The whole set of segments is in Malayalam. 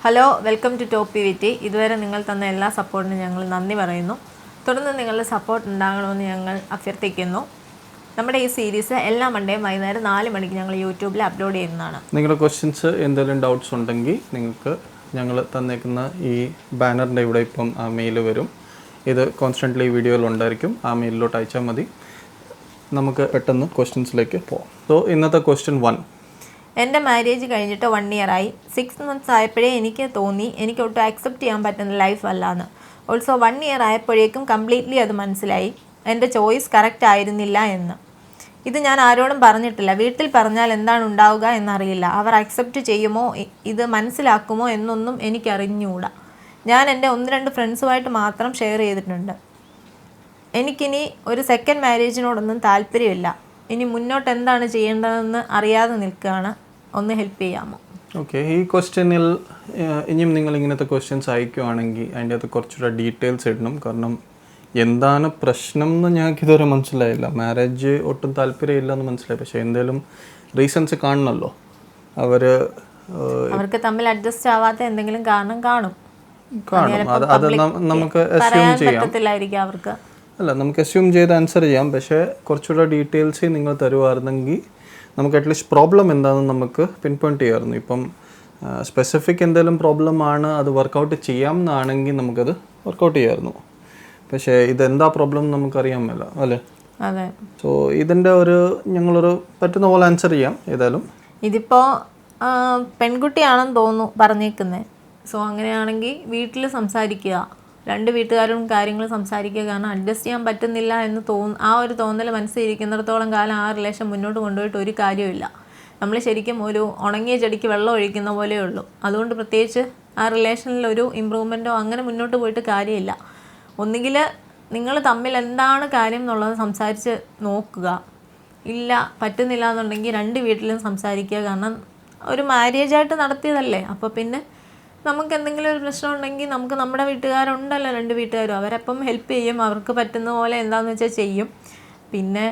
Hello, welcome to top PVT. ഇതുവരെ നിങ്ങൾ തന്ന എല്ലാ സപ്പോർട്ടിനും ഞങ്ങൾ നന്ദി പറയുന്നു. തുടർന്ന് നിങ്ങളുടെ സപ്പോർട്ട് ഉണ്ടാകണമെന്ന് ഞങ്ങൾ അഭ്യർത്ഥിക്കുന്നു. നമ്മുടെ ഈ സീരീസ് എല്ലാ മൺഡേയും വൈകുന്നേരം 4 മണിക്ക് ഞങ്ങൾ യൂട്യൂബിൽ അപ്ലോഡ് ചെയ്യുന്നതാണ്. നിങ്ങളുടെ ക്വസ്റ്റ്യൻസ് എന്തെങ്കിലും ഡൗട്ട്സ് ഉണ്ടെങ്കിൽ നിങ്ങൾക്ക് ഞങ്ങൾ തന്നേക്കുന്ന ഈ ബാനറിൻ്റെ ഇവിടെ ഇപ്പം ആ മെയിൽ വരും. ഇത് കോൺസ്റ്റൻ്റ്ലി വീഡിയോയിൽ ഉണ്ടായിരിക്കും. ആ മെയിലിലോട്ട് അയച്ചാൽ മതി. നമുക്ക് പെട്ടെന്ന് ക്വസ്റ്റ്യൻസിലേക്ക് പോകാം. സോ ഇന്നത്തെ ക്വസ്റ്റ്യൻ 1. എൻ്റെ മാരേജ് കഴിഞ്ഞിട്ട് 1 year ആയി. 6 months ആയപ്പോഴേ എനിക്ക് തോന്നി എനിക്ക് ഒട്ടും അക്സെപ്റ്റ് ചെയ്യാൻ പറ്റുന്ന ലൈഫ് അല്ലാന്ന്. ഓൾസോ 1 year ആയപ്പോഴേക്കും കംപ്ലീറ്റ്ലി അത് മനസ്സിലായി എൻ്റെ ചോയ്സ് കറക്റ്റ് ആയിരുന്നില്ല എന്ന്. ഇത് ഞാൻ ആരോടും പറഞ്ഞിട്ടില്ല. വീട്ടിൽ പറഞ്ഞാൽ എന്താണ് ഉണ്ടാവുക എന്നറിയില്ല. അവർ അക്സെപ്റ്റ് ചെയ്യുമോ, ഇത് മനസ്സിലാക്കുമോ എന്നൊന്നും എനിക്കറിഞ്ഞുകൂടാ. ഞാൻ എൻ്റെ 1-2 ഫ്രണ്ട്സുമായിട്ട് മാത്രം ഷെയർ ചെയ്തിട്ടുണ്ട്. എനിക്കിനി ഒരു സെക്കൻഡ് മാരേജിനോടൊന്നും താല്പര്യമില്ല. ഇനി മുന്നോട്ട് എന്താണ് ചെയ്യേണ്ടതെന്ന് അറിയാതെ നിൽക്കുകയാണ്. ഒന്ന് ഹെൽപ്പ് ചെയ്യാമോ? ഓക്കെ, ഈ ക്വസ്റ്റ്യനിൽ ഇനിയും നിങ്ങൾ ഇങ്ങനത്തെ ക്വസ്റ്റ്യൻസ് അയക്കുകയാണെങ്കിൽ അതിൻ്റെ അകത്ത് കുറച്ചുകൂടെ ഡീറ്റെയിൽസ് ഇടണം. കാരണം എന്താണ് പ്രശ്നം എന്ന് ഞങ്ങൾക്ക് ഇതുവരെ മനസ്സിലായില്ല. മാരേജ് ഒട്ടും താല്പര്യമില്ല എന്ന് മനസ്സിലായി, പക്ഷേ എന്തെങ്കിലും റീസൺസ് കാണണമല്ലോ. അവർക്ക് തമ്മിൽ അഡ്ജസ്റ്റ് ആവാത്ത എന്തെങ്കിലും കാരണം കാണും. അത് നമുക്ക് അസ്യൂം ചെയ്യാം. അവർക്ക് അല്ല, നമുക്ക് അസ്യൂം ചെയ്ത് ആൻസർ ചെയ്യാം. പക്ഷേ കുറച്ചുകൂടെ ഡീറ്റെയിൽസ് നിങ്ങൾ തരുമായിരുന്നെങ്കിൽ നമുക്ക് അറ്റ്ലീസ്റ്റ് പ്രോബ്ലം എന്താണെന്ന് നമുക്ക് പിൻ പോയിൻറ്റ് ചെയ്യാമായിരുന്നു. ഇപ്പം സ്പെസിഫിക് എന്തെങ്കിലും പ്രോബ്ലമാണ്, അത് വർക്കൗട്ട് ചെയ്യാമെന്നാണെങ്കിൽ നമുക്കത് വർക്കൗട്ട് ചെയ്യാമായിരുന്നു. പക്ഷേ ഇതെന്താ പ്രോബ്ലം നമുക്കറിയാൻ മേല അല്ലേ? അതെ. സോ ഇതിൻ്റെ ഞങ്ങളൊരു പറ്റുന്ന പോലെ ആൻസർ ചെയ്യാം. ഏതായാലും ഇതിപ്പോൾ പെൺകുട്ടിയാണെന്ന് തോന്നുന്നു പറഞ്ഞേക്കുന്നത്. സോ അങ്ങനെയാണെങ്കിൽ വീട്ടിൽ സംസാരിക്കുക, 2 വീട്ടുകാരും കാര്യങ്ങൾ സംസാരിക്കുക. കാരണം അഡ്ജസ്റ്റ് ചെയ്യാൻ പറ്റുന്നില്ല എന്ന് ആ ഒരു തോന്നൽ മനസ്സിലിരിക്കുന്നിടത്തോളം കാലം ആ റിലേഷൻ മുന്നോട്ട് കൊണ്ടുപോയിട്ട് ഒരു കാര്യമില്ല. നമ്മൾ ശരിക്കും ഒരു ഉണങ്ങിയ ചെടിക്ക് വെള്ളം ഒഴിക്കുന്ന പോലെയേ ഉള്ളൂ. അതുകൊണ്ട് പ്രത്യേകിച്ച് ആ റിലേഷനിൽ ഒരു ഇമ്പ്രൂവ്മെൻറ്റോ അങ്ങനെ മുന്നോട്ട് പോയിട്ട് കാര്യമില്ല. ഒന്നുകിൽ നിങ്ങൾ തമ്മിൽ എന്താണ് കാര്യം എന്നുള്ളത് സംസാരിച്ച് നോക്കുക. ഇല്ല, പറ്റുന്നില്ല എന്നുണ്ടെങ്കിൽ 2 വീട്ടിലും സംസാരിക്കുക. കാരണം ഒരു മാരേജായിട്ട് നടത്തിയതല്ലേ. അപ്പോൾ പിന്നെ നമുക്ക് എന്തെങ്കിലും ഒരു പ്രശ്നം ഉണ്ടെങ്കിൽ നമുക്ക് നമ്മുടെ വീട്ടുകാരുണ്ടല്ലോ, 2 വീട്ടുകാരും, അവരപ്പം ഹെൽപ്പ് ചെയ്യും. അവർക്ക് പറ്റുന്ന പോലെ എന്താണെന്ന് വെച്ചാൽ ചെയ്യും. പിന്നെ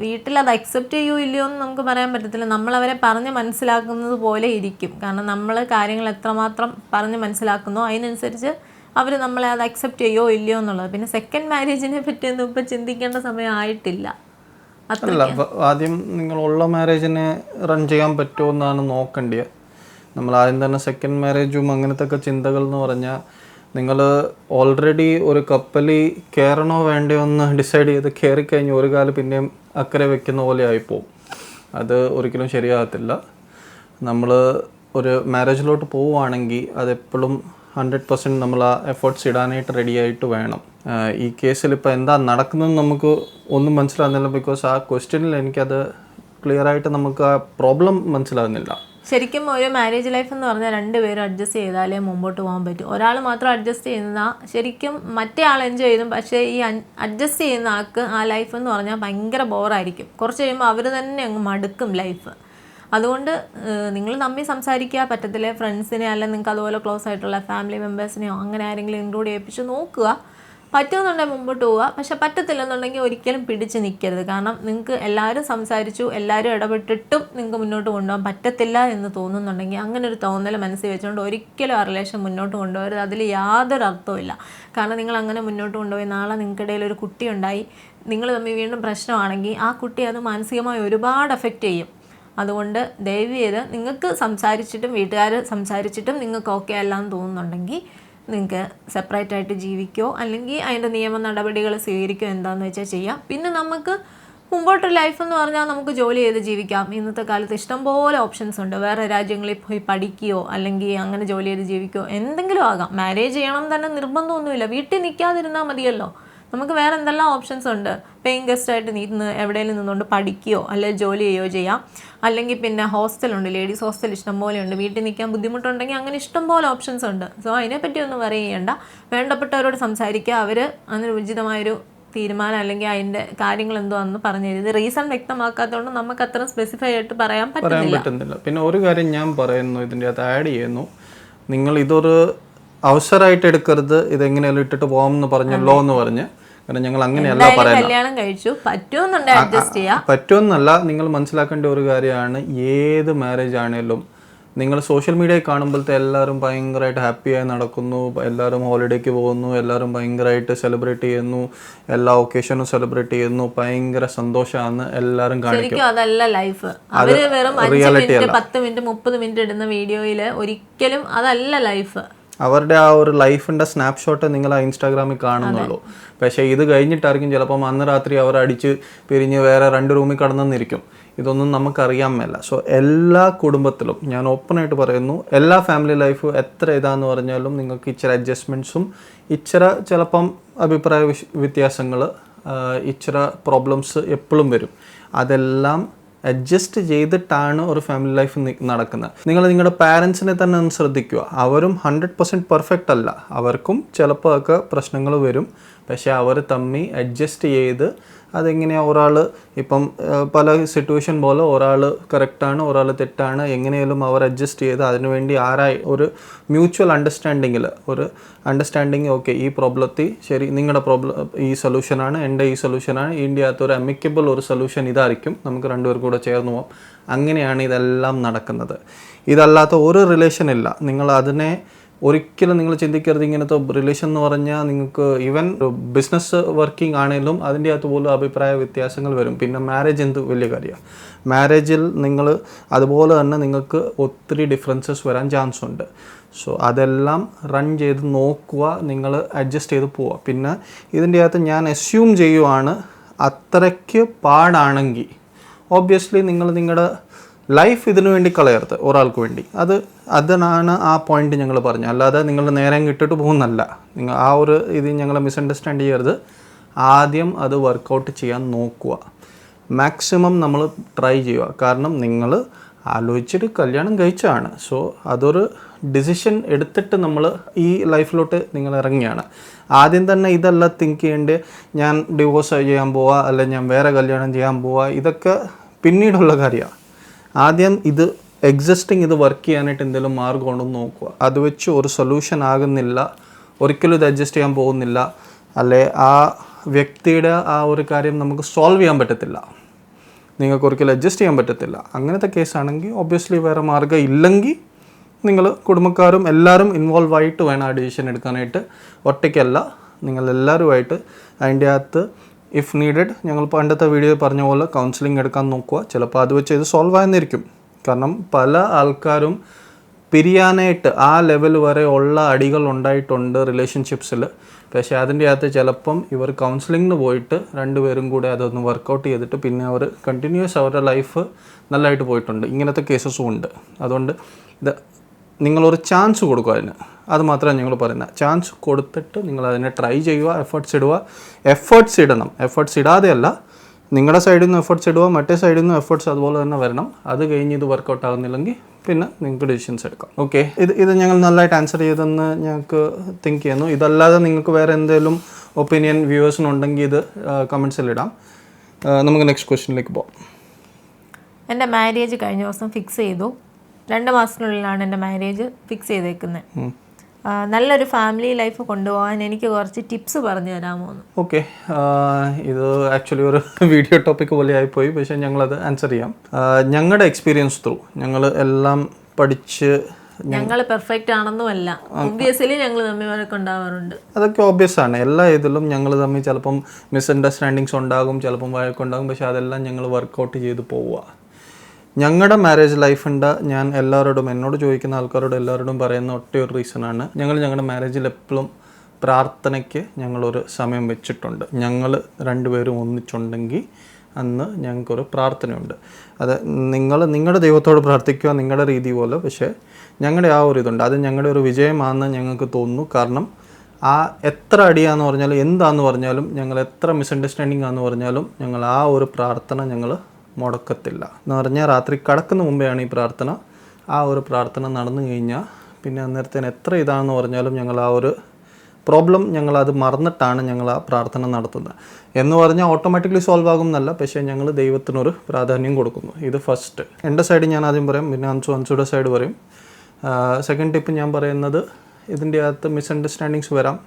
വീട്ടിൽ അത് അക്സെപ്റ്റ് ചെയ്യുമോ ഇല്ലയോ എന്ന് നമുക്ക് പറയാൻ പറ്റത്തില്ല. നമ്മളവരെ പറഞ്ഞ് മനസ്സിലാക്കുന്നത് പോലെ ഇരിക്കും. കാരണം നമ്മൾ കാര്യങ്ങൾ എത്രമാത്രം പറഞ്ഞ് മനസ്സിലാക്കുന്നോ അതിനനുസരിച്ച് അവർ നമ്മളെ അത് അക്സെപ്റ്റ് ചെയ്യുമോ ഇല്ലയോ എന്നുള്ളത്. പിന്നെ സെക്കൻഡ് മാരേജിനെ പറ്റിയൊന്നും ഇപ്പം ചിന്തിക്കേണ്ട സമയം ആയിട്ടില്ല. അല്ല, ആദ്യം നിങ്ങളുള്ള മാരേജിനെ റൺ ചെയ്യാൻ പറ്റുമോ എന്നാണ് നോക്കേണ്ടത്. നമ്മൾ ആദ്യം തന്നെ സെക്കൻഡ് മാരേജും അങ്ങനത്തെ ഒക്കെ ചിന്തകൾ എന്ന് പറഞ്ഞാൽ നിങ്ങൾ ഓൾറെഡി ഒരു കപ്പലിൽ കയറണോ വേണ്ടയോ എന്ന് ഡിസൈഡ് ചെയ്ത് കയറിക്കഴിഞ്ഞ് ഒരു കാലം പിന്നെയും അക്കരെ വെക്കുന്ന പോലെ ആയിപ്പോവും. അത് ഒരിക്കലും ശരിയാകത്തില്ല. നമ്മൾ ഒരു മാരേജിലോട്ട് പോവുകയാണെങ്കിൽ അതെപ്പോഴും 100% നമ്മൾ ആ എഫേർട്സ് ഇടാനായിട്ട് റെഡി ആയിട്ട് വേണം. ഈ കേസിൽ ഇപ്പോൾ എന്താ നടക്കുന്നതെന്ന് നമുക്ക് ഒന്നും മനസ്സിലാകുന്നില്ല. ബിക്കോസ് ആ ക്വസ്റ്റ്യനിൽ എനിക്കത് ക്ലിയറായിട്ട് നമുക്ക് ആ പ്രോബ്ലം മനസ്സിലാകുന്നില്ല. ശരിക്കും ഒരു മാരേജ് ലൈഫ് എന്ന് പറഞ്ഞാൽ 2 പേരും അഡ്ജസ്റ്റ് ചെയ്താലേ മുമ്പോട്ട് പോകാൻ പറ്റും. ഒരാൾ മാത്രം അഡ്ജസ്റ്റ് ചെയ്യുന്ന ശരിക്കും മറ്റേ ആൾ എൻജോയ് ചെയ്തും. പക്ഷേ ഈ അഡ്ജസ്റ്റ് ചെയ്യുന്ന ആൾക്ക് ആ ലൈഫ് എന്ന് പറഞ്ഞാൽ ഭയങ്കര ബോറായിരിക്കും. കുറച്ച് കഴിയുമ്പോൾ അവർ തന്നെ അങ്ങ് മടുക്കും ലൈഫ്. അതുകൊണ്ട് നിങ്ങൾ തമ്മിൽ സംസാരിക്കുക. പറ്റത്തില്ലേ ഫ്രണ്ട്സിനെ അല്ലെങ്കിൽ നിങ്ങൾക്ക് അതുപോലെ ക്ലോസ് ആയിട്ടുള്ള ഫാമിലി മെമ്പേഴ്സിനെയോ അങ്ങനെ ആരെങ്കിലും ഇൻക്ലൂഡ് ചെയ്യിപ്പിച്ച് നോക്കുക. പറ്റുമെന്നുണ്ടെങ്കിൽ മുമ്പോട്ട് പോവുക. പക്ഷെ പറ്റത്തില്ലെന്നുണ്ടെങ്കിൽ ഒരിക്കലും പിടിച്ച് നിൽക്കരുത്. കാരണം നിങ്ങൾക്ക് എല്ലാവരും സംസാരിച്ചു, എല്ലാവരും ഇടപെട്ടിട്ടും നിങ്ങൾക്ക് മുന്നോട്ട് കൊണ്ടുപോകാൻ പറ്റത്തില്ല എന്ന് തോന്നുന്നുണ്ടെങ്കിൽ അങ്ങനെ ഒരു തോന്നൽ മനസ്സിൽ വെച്ചുകൊണ്ട് ഒരിക്കലും ആ റിലേഷൻ മുന്നോട്ട് കൊണ്ടുപോകരുത്. അതിൽ യാതൊരു അർത്ഥവുമില്ല. കാരണം നിങ്ങൾ അങ്ങനെ മുന്നോട്ട് കൊണ്ടുപോയി നാളെ നിങ്ങൾക്കിടയിൽ ഒരു കുട്ടി ഉണ്ടായി, നിങ്ങൾ തമ്മിൽ വീണ്ടും പ്രശ്നമാണെങ്കിൽ ആ കുട്ടി അത് മാനസികമായി ഒരുപാട് എഫക്റ്റ് ചെയ്യും. അതുകൊണ്ട് ദയവ് ചെയ്ത് നിങ്ങൾക്ക് സംസാരിച്ചിട്ടും വീട്ടുകാർ സംസാരിച്ചിട്ടും നിങ്ങൾക്ക് ഓക്കെ അല്ലാന്ന് തോന്നുന്നുണ്ടെങ്കിൽ നിങ്ങൾക്ക് സെപ്പറേറ്റ് ആയിട്ട് ജീവിക്കുകയോ അല്ലെങ്കിൽ അതിൻ്റെ നിയമ നടപടികൾ സ്വീകരിക്കുകയോ എന്താണെന്ന് വെച്ചാൽ ചെയ്യാം. പിന്നെ നമുക്ക് മുമ്പോട്ട് ലൈഫ് എന്ന് പറഞ്ഞാൽ നമുക്ക് ജോലി ചെയ്ത് ജീവിക്കാം. ഇന്നത്തെ കാലത്ത് ഇഷ്ടംപോലെ ഓപ്ഷൻസ് ഉണ്ട്. വേറെ രാജ്യങ്ങളിൽ പോയി പഠിക്കുകയോ അല്ലെങ്കിൽ അങ്ങനെ ജോലി ചെയ്ത് ജീവിക്കുകയോ എന്തെങ്കിലും ആകാം. മാരേജ് ചെയ്യണം തന്നെ നിർബന്ധമൊന്നുമില്ല. വീട്ടിൽ നിൽക്കാതിരുന്നാൽ മതിയല്ലോ. നമുക്ക് വേറെ എന്തെല്ലാം ഓപ്ഷൻസ് ഉണ്ട്. പേയിങ് ഗസ്റ്റായിട്ട് എവിടെയെങ്കിലും നിന്നുകൊണ്ട് പഠിക്കുകയോ അല്ലെങ്കിൽ ജോലി ചെയ്യുകയോ ചെയ്യാം. അല്ലെങ്കിൽ പിന്നെ ഹോസ്റ്റലുണ്ട്, ലേഡീസ് ഹോസ്റ്റൽ ഇഷ്ടംപോലെ ഉണ്ട്. വീട്ടിൽ നിൽക്കാൻ ബുദ്ധിമുട്ടുണ്ടെങ്കിൽ അങ്ങനെ ഇഷ്ടംപോലെ ഓപ്ഷൻസ് ഉണ്ട്. സോ അതിനെപ്പറ്റി ഒന്നും വറി ചെയ്യേണ്ട. വേണ്ടപ്പെട്ടവരോട് സംസാരിക്കുക. അവർ അതിന് ഉചിതമായൊരു തീരുമാനം അല്ലെങ്കിൽ അതിൻ്റെ കാര്യങ്ങൾ എന്തോന്ന് പറഞ്ഞു തരും. ഇത് റീസൺ വ്യക്തമാക്കാത്തതുകൊണ്ട് നമുക്ക് അത്ര സ്പെസിഫൈ ആയിട്ട് പറയാൻ പറ്റുന്നില്ല. പിന്നെ ഒരു കാര്യം ഞാൻ പറയുന്നു, ഇതിൻ്റെ അകത്ത് ആഡ് ചെയ്യുന്നു. നിങ്ങൾ ഇതൊരു അവസരമായിട്ട് എടുക്കരുത്. ഇതെങ്ങനെയാലും ഇട്ടിട്ട് പോകാമെന്ന് പറഞ്ഞല്ലോ എന്ന് പറഞ്ഞ്. കാരണം ഞങ്ങൾ അങ്ങനെയല്ല പറയുന്നത്. പറ്റുമെന്നല്ല, നിങ്ങൾ മനസ്സിലാക്കേണ്ട ഒരു കാര്യമാണ്, ഏത് മാരേജ് ആണെങ്കിലും നിങ്ങൾ സോഷ്യൽ മീഡിയയിൽ കാണുമ്പോഴത്തെ എല്ലാവരും ഭയങ്കരമായിട്ട് ഹാപ്പിയായി നടക്കുന്നു, എല്ലാവരും ഹോളിഡേക്ക് പോകുന്നു, എല്ലാവരും ഭയങ്കരമായിട്ട് സെലിബ്രേറ്റ് ചെയ്യുന്നു, എല്ലാ ഒക്കേഷനും സെലിബ്രേറ്റ് ചെയ്യുന്നു, ഭയങ്കര സന്തോഷമാണ് എല്ലാവരും കാണിക്കും. ശരിക്കും അതല്ല ലൈഫ്. അവര് വെറും 5 മിനിറ്റ് 10 മിനിറ്റ് 30 മിനിറ്റ് ഇടുന്ന വീഡിയോയില് ഒരിക്കലും അതല്ല ലൈഫ്. അവരുടെ ആ ഒരു ലൈഫിൻ്റെ സ്നാപ്ഷോട്ട് നിങ്ങൾ ആ ഇൻസ്റ്റാഗ്രാമിൽ കാണുന്നുള്ളൂ. പക്ഷേ ഇത് കഴിഞ്ഞിട്ടായിരിക്കും ചിലപ്പം അന്ന് രാത്രി അവർ അടിച്ച് പിരിഞ്ഞ് വേറെ 2 റൂമിൽ കടന്നെന്നിരിക്കും. ഇതൊന്നും നമുക്കറിയാൻ മേല. സോ എല്ലാ കുടുംബത്തിലും ഞാൻ ഓപ്പണായിട്ട് പറയുന്നു, എല്ലാ ഫാമിലി ലൈഫ് എത്ര ഇതാന്ന് പറഞ്ഞാലും നിങ്ങൾക്ക് ഇച്ചിരി അഡ്ജസ്റ്റ്മെൻറ്റ്സും ഇച്ചിരി ചിലപ്പം അഭിപ്രായ വ്യത്യാസങ്ങൾ, ഇച്ചിരി പ്രോബ്ലംസ് എപ്പോഴും വരും. അതെല്ലാം അഡ്ജസ്റ്റ് ചെയ്തിട്ടാണ് ഒരു ഫാമിലി ലൈഫ് നടക്കുന്നത്. നിങ്ങൾ നിങ്ങളുടെ പാരൻസിനെ തന്നെ ഒന്ന് ശ്രദ്ധിക്കുക. അവരും 100% പെർഫെക്റ്റ് അല്ല, അവർക്കും ചിലപ്പോൾ ഒക്കെ പ്രശ്നങ്ങൾ വരും. പക്ഷേ അവർ തമ്മിൽ അഡ്ജസ്റ്റ് ചെയ്ത് അതെങ്ങനെയാണ് ഒരാൾ ഇപ്പം പല സിറ്റുവേഷൻ പോലെ ഒരാൾ കറക്റ്റാണ് ഒരാൾ തെറ്റാണ്, എങ്ങനെയാലും അവർ അഡ്ജസ്റ്റ് ചെയ്ത് അതിനുവേണ്ടി ഒരു മ്യൂച്വൽ അണ്ടർസ്റ്റാൻഡിങ്ങിൽ ഒരു അണ്ടർസ്റ്റാൻഡിങ്, ഓക്കെ ഈ പ്രോബ്ലത്തിൽ ശരി നിങ്ങളുടെ പ്രോബ്ലം ഈ സൊല്യൂഷനാണ്, എൻ്റെ ഈ സൊല്യൂഷനാണ്, ഇതിൻ്റെ അകത്ത് ഒരു അമിക്കബിൾ ഒരു സൊല്യൂഷൻ ഇതായിരിക്കും, നമുക്ക് രണ്ടുപേർ കൂടെ ചേർന്ന് പോകാം. അങ്ങനെയാണ് ഇതെല്ലാം നടക്കുന്നത്. ഇതല്ലാത്ത ഒരു റിലേഷൻ ഇല്ല. നിങ്ങൾ അതിനെ ഒരിക്കലും നിങ്ങൾ ചിന്തിക്കരുത് ഇങ്ങനത്തെ റിലേഷൻ എന്ന് പറഞ്ഞാൽ നിങ്ങൾക്ക് ഈവൻ ബിസിനസ് വർക്കിംഗ് ആണെങ്കിലും അതിൻ്റെ അകത്ത് പോലും അഭിപ്രായ വ്യത്യാസങ്ങൾ വരും. പിന്നെ മാരേജ് എന്ത് വലിയ കാര്യമാണ്. മാരേജിൽ നിങ്ങൾ അതുപോലെ തന്നെ നിങ്ങൾക്ക് ഒത്തിരി ഡിഫറൻസസ് വരാൻ ചാൻസ് ഉണ്ട്. സോ അതെല്ലാം റൺ ചെയ്ത് നോക്കുക, നിങ്ങൾ അഡ്ജസ്റ്റ് ചെയ്ത് പോവുക. പിന്നെ ഇതിൻ്റെ അകത്ത് ഞാൻ അസ്യൂം ചെയ്യുവാണ്, അത്രയ്ക്ക് പാടാണെങ്കിൽ ഓബ്വിയസ്ലി നിങ്ങൾ നിങ്ങളുടെ ലൈഫ് ഇതിനു വേണ്ടി കളയരുത്, ഒരാൾക്ക് വേണ്ടി. അതിനാണ് ആ പോയിന്റ് ഞങ്ങൾ പറഞ്ഞു. അല്ലാതെ നിങ്ങൾ നേരം കിട്ടിട്ട് പോകുന്നല്ല. നിങ്ങൾ ആ ഒരു ഇത് ഞങ്ങളെ മിസ്അണ്ടർസ്റ്റാൻഡ് ചെയ്യരുത്. ആദ്യം അത് വർക്കൗട്ട് ചെയ്യാൻ നോക്കുക, മാക്സിമം നമ്മൾ ട്രൈ ചെയ്യുക. കാരണം നിങ്ങൾ ആലോചിച്ചിട്ട് കല്യാണം കഴിച്ചതാണ്. സോ അതൊരു ഡിസിഷൻ എടുത്തിട്ട് നമ്മൾ ഈ ലൈഫിലോട്ട് നിങ്ങൾ ഇറങ്ങിയാണ്. ആദ്യം തന്നെ ഇതല്ല തിങ്ക് ചെയ്യേണ്ടത്, ഞാൻ ഡിവോഴ്സ് ചെയ്യാൻ പോവുക അല്ലെ ഞാൻ വേറെ കല്യാണം ചെയ്യാൻ പോവുക. ഇതൊക്കെ പിന്നീടുള്ള കാര്യമാണ്. ആദ്യം ഇത് ഇത് വർക്ക് ചെയ്യാനായിട്ട് എന്തെങ്കിലും മാർഗം ഉണ്ടെന്ന് നോക്കുക. അത് വെച്ച് ഒരു സൊല്യൂഷൻ ആകുന്നില്ല, ഒരിക്കലും ഇത് അഡ്ജസ്റ്റ് ചെയ്യാൻ പോകുന്നില്ല, അല്ലെ ആ വ്യക്തിയുടെ ആ ഒരു കാര്യം നമുക്ക് സോൾവ് ചെയ്യാൻ പറ്റത്തില്ല, നിങ്ങൾക്ക് ഒരിക്കലും അഡ്ജസ്റ്റ് ചെയ്യാൻ പറ്റത്തില്ല, അങ്ങനത്തെ കേസാണെങ്കിൽ ഒബ്വിയസ്ലി വേറെ മാർഗ്ഗം ഇല്ലെങ്കിൽ നിങ്ങൾ കുടുംബക്കാരും എല്ലാവരും ഇൻവോൾവ് ആയിട്ട് വേണം ആ ഡിസിഷൻ എടുക്കാനായിട്ട്. ഒറ്റയ്ക്കല്ല, നിങ്ങളെല്ലാവരുമായിട്ട് അതിൻ്റെ അകത്ത് ഇഫ് നീഡഡ് ഞങ്ങൾ പണ്ടത്തെ വീഡിയോ പറഞ്ഞ പോലെ കൗൺസിലിംഗ് എടുക്കാൻ നോക്കുക. ചിലപ്പോൾ അത് വെച്ച് ഇത് സോൾവ് ആയെന്നിരിക്കും. കാരണം പല ആൾക്കാരും പിരിയാനായിട്ട് ആ ലെവൽ വരെ ഉള്ള അടികൾ ഉണ്ടായിട്ടുണ്ട് റിലേഷൻഷിപ്സിൽ. പക്ഷേ അതിൻ്റെ അകത്ത് ചിലപ്പം ഇവർ കൗൺസിലിങ്ങിന് പോയിട്ട് രണ്ടുപേരും കൂടെ അതൊന്ന് വർക്കൗട്ട് ചെയ്തിട്ട് പിന്നെ അവർ കണ്ടിന്യൂസ് അവരുടെ ലൈഫ് നല്ലതായിട്ട് പോയിട്ടുണ്ട്. ഇങ്ങനത്തെ കേസസും ഉണ്ട്. അതുകൊണ്ട് ഇത് നിങ്ങളൊരു ചാൻസ് കൊടുക്കുക അതിന്. അത് മാത്രമാണ് ഞങ്ങൾ പറയുന്നത്. ചാൻസ് കൊടുത്തിട്ട് നിങ്ങൾ അതിനെ ട്രൈ ചെയ്യുക, എഫേർട്സ് ഇടണം. എഫേർട്സ് ഇടാതെയല്ല, നിങ്ങളുടെ സൈഡിൽ നിന്ന് എഫേർട്സ് ഇടുക, മറ്റേ സൈഡിൽ നിന്ന് എഫേർട്സ് അതുപോലെ തന്നെ വരണം. അത് കഴിഞ്ഞ് ഇത് വർക്കൗട്ട് ആകുന്നില്ലെങ്കിൽ പിന്നെ നിങ്ങൾക്ക് ഡിസിഷൻസ് എടുക്കാം. ഓക്കെ, ഇത് ഞങ്ങൾ നല്ലതായിട്ട് ആൻസർ ചെയ്തെന്ന് ഞങ്ങൾക്ക് തിങ്ക് ചെയ്യുന്നു. ഇതല്ലാതെ നിങ്ങൾക്ക് വേറെ എന്തെങ്കിലും ഒപ്പീനിയൻ വ്യൂവേഴ്സിനുണ്ടെങ്കിൽ ഇത് കമൻസിൽ ഇടാം. നമുക്ക് നെക്സ്റ്റ് ക്വസ്റ്റ്യനിലേക്ക് പോകാം. എൻ്റെ മാരേജ് കഴിഞ്ഞ ദിവസം ഫിക്സ് ചെയ്തു. 2 മാസത്തിനുള്ളിലാണ് എൻ്റെ മാരേജ് ഫിക്സ് ചെയ്തേക്കുന്നത്. നല്ലൊരു ഫാമിലി ലൈഫ് കൊണ്ടുപോകാൻ എനിക്ക് കുറച്ച് ടിപ്സ് പറഞ്ഞു തരാമോ? ഓക്കെ, ഇത് ആക്ച്വലി ഒരു വീഡിയോ ടോപ്പിക് പോലെ ആയിപ്പോയി, പക്ഷേ ഞങ്ങളത് ആൻസർ ചെയ്യാം. ഞങ്ങളുടെ എക്സ്പീരിയൻസ് ത്രൂ ഞങ്ങൾ എല്ലാം പഠിച്ച്, ഞങ്ങൾ പെർഫെക്റ്റ് ആണെന്നുമല്ല, ഒബ്വിയസ്ലി ഞങ്ങൾ തമ്മിൽ വഴക്കുണ്ടാവാറുണ്ട്. അതൊക്കെ ഓബ്വിയസ് ആണ്. എല്ലാ ഇതിലും ഞങ്ങൾ തമ്മിൽ ചിലപ്പം മിസ്അണ്ടർസ്റ്റാൻഡിങ്സ് ഉണ്ടാകും, ചിലപ്പം വഴക്കുണ്ടാകും. പക്ഷേ അതെല്ലാം ഞങ്ങൾ വർക്കൗട്ട് ചെയ്ത് പോവുക. ഞങ്ങളുടെ മാരേജ് ലൈഫിൻ്റെ ഞാൻ എല്ലാവരോടും, എന്നോട് ചോദിക്കുന്ന ആൾക്കാരോട് എല്ലാവരോടും പറയുന്ന ഒറ്റയൊരു റീസണാണ്, ഞങ്ങളുടെ മാരേജിൽ എപ്പോഴും പ്രാർത്ഥനയ്ക്ക് ഞങ്ങളൊരു സമയം വെച്ചിട്ടുണ്ട്. ഞങ്ങൾ രണ്ടുപേരും ഒന്നിച്ചുണ്ടെങ്കിൽ അന്ന് ഞങ്ങൾക്കൊരു പ്രാർത്ഥനയുണ്ട്. അത് നിങ്ങളുടെ ദൈവത്തോട് പ്രാർത്ഥിക്കുക നിങ്ങളുടെ രീതി പോലെ. പക്ഷേ ഞങ്ങളുടെ ആ ഒരു ഇതുണ്ട്, അത് ഞങ്ങളുടെ ഒരു വിജയമാണെന്ന് ഞങ്ങൾക്ക് തോന്നുന്നു. കാരണം ആ എത്ര അടിയാന്ന് പറഞ്ഞാലും എന്താന്ന് പറഞ്ഞാലും, ഞങ്ങൾ എത്ര മിസ്അണ്ടർസ്റ്റാൻഡിങ് ആണെന്ന് പറഞ്ഞാലും, ഞങ്ങൾ ആ ഒരു പ്രാർത്ഥന ഞങ്ങൾ മുടക്കത്തില്ല. എന്ന് പറഞ്ഞാൽ രാത്രി കിടക്കുന്ന മുമ്പെയാണ് ഈ പ്രാർത്ഥന. ആ ഒരു പ്രാർത്ഥന നടന്നു കഴിഞ്ഞാൽ പിന്നെ അന്നേരത്തേന് എത്ര ഇതാണെന്ന് പറഞ്ഞാലും ഞങ്ങൾ ആ ഒരു പ്രോബ്ലം ഞങ്ങളത് മറന്നിട്ടാണ് ഞങ്ങൾ ആ പ്രാർത്ഥന നടത്തുന്നത്. എന്ന് പറഞ്ഞാൽ ഓട്ടോമാറ്റിക്കലി സോൾവ് ആകും എന്നല്ല, പക്ഷേ ഞങ്ങൾ ദൈവത്തിനൊരു പ്രാധാന്യം കൊടുക്കുന്നു. ഇത് ഫസ്റ്റ്. എൻ്റെ സൈഡ് ഞാൻ ആദ്യം പറയും, പിന്നെ അൻസുയുടെ സൈഡ് പറയും. സെക്കൻഡ് ടിപ്പ് ഞാൻ പറയുന്നത്, ഇതിൻ്റെ അകത്ത് മിസ്അണ്ടർസ്റ്റാൻഡിങ്സ് വരാം.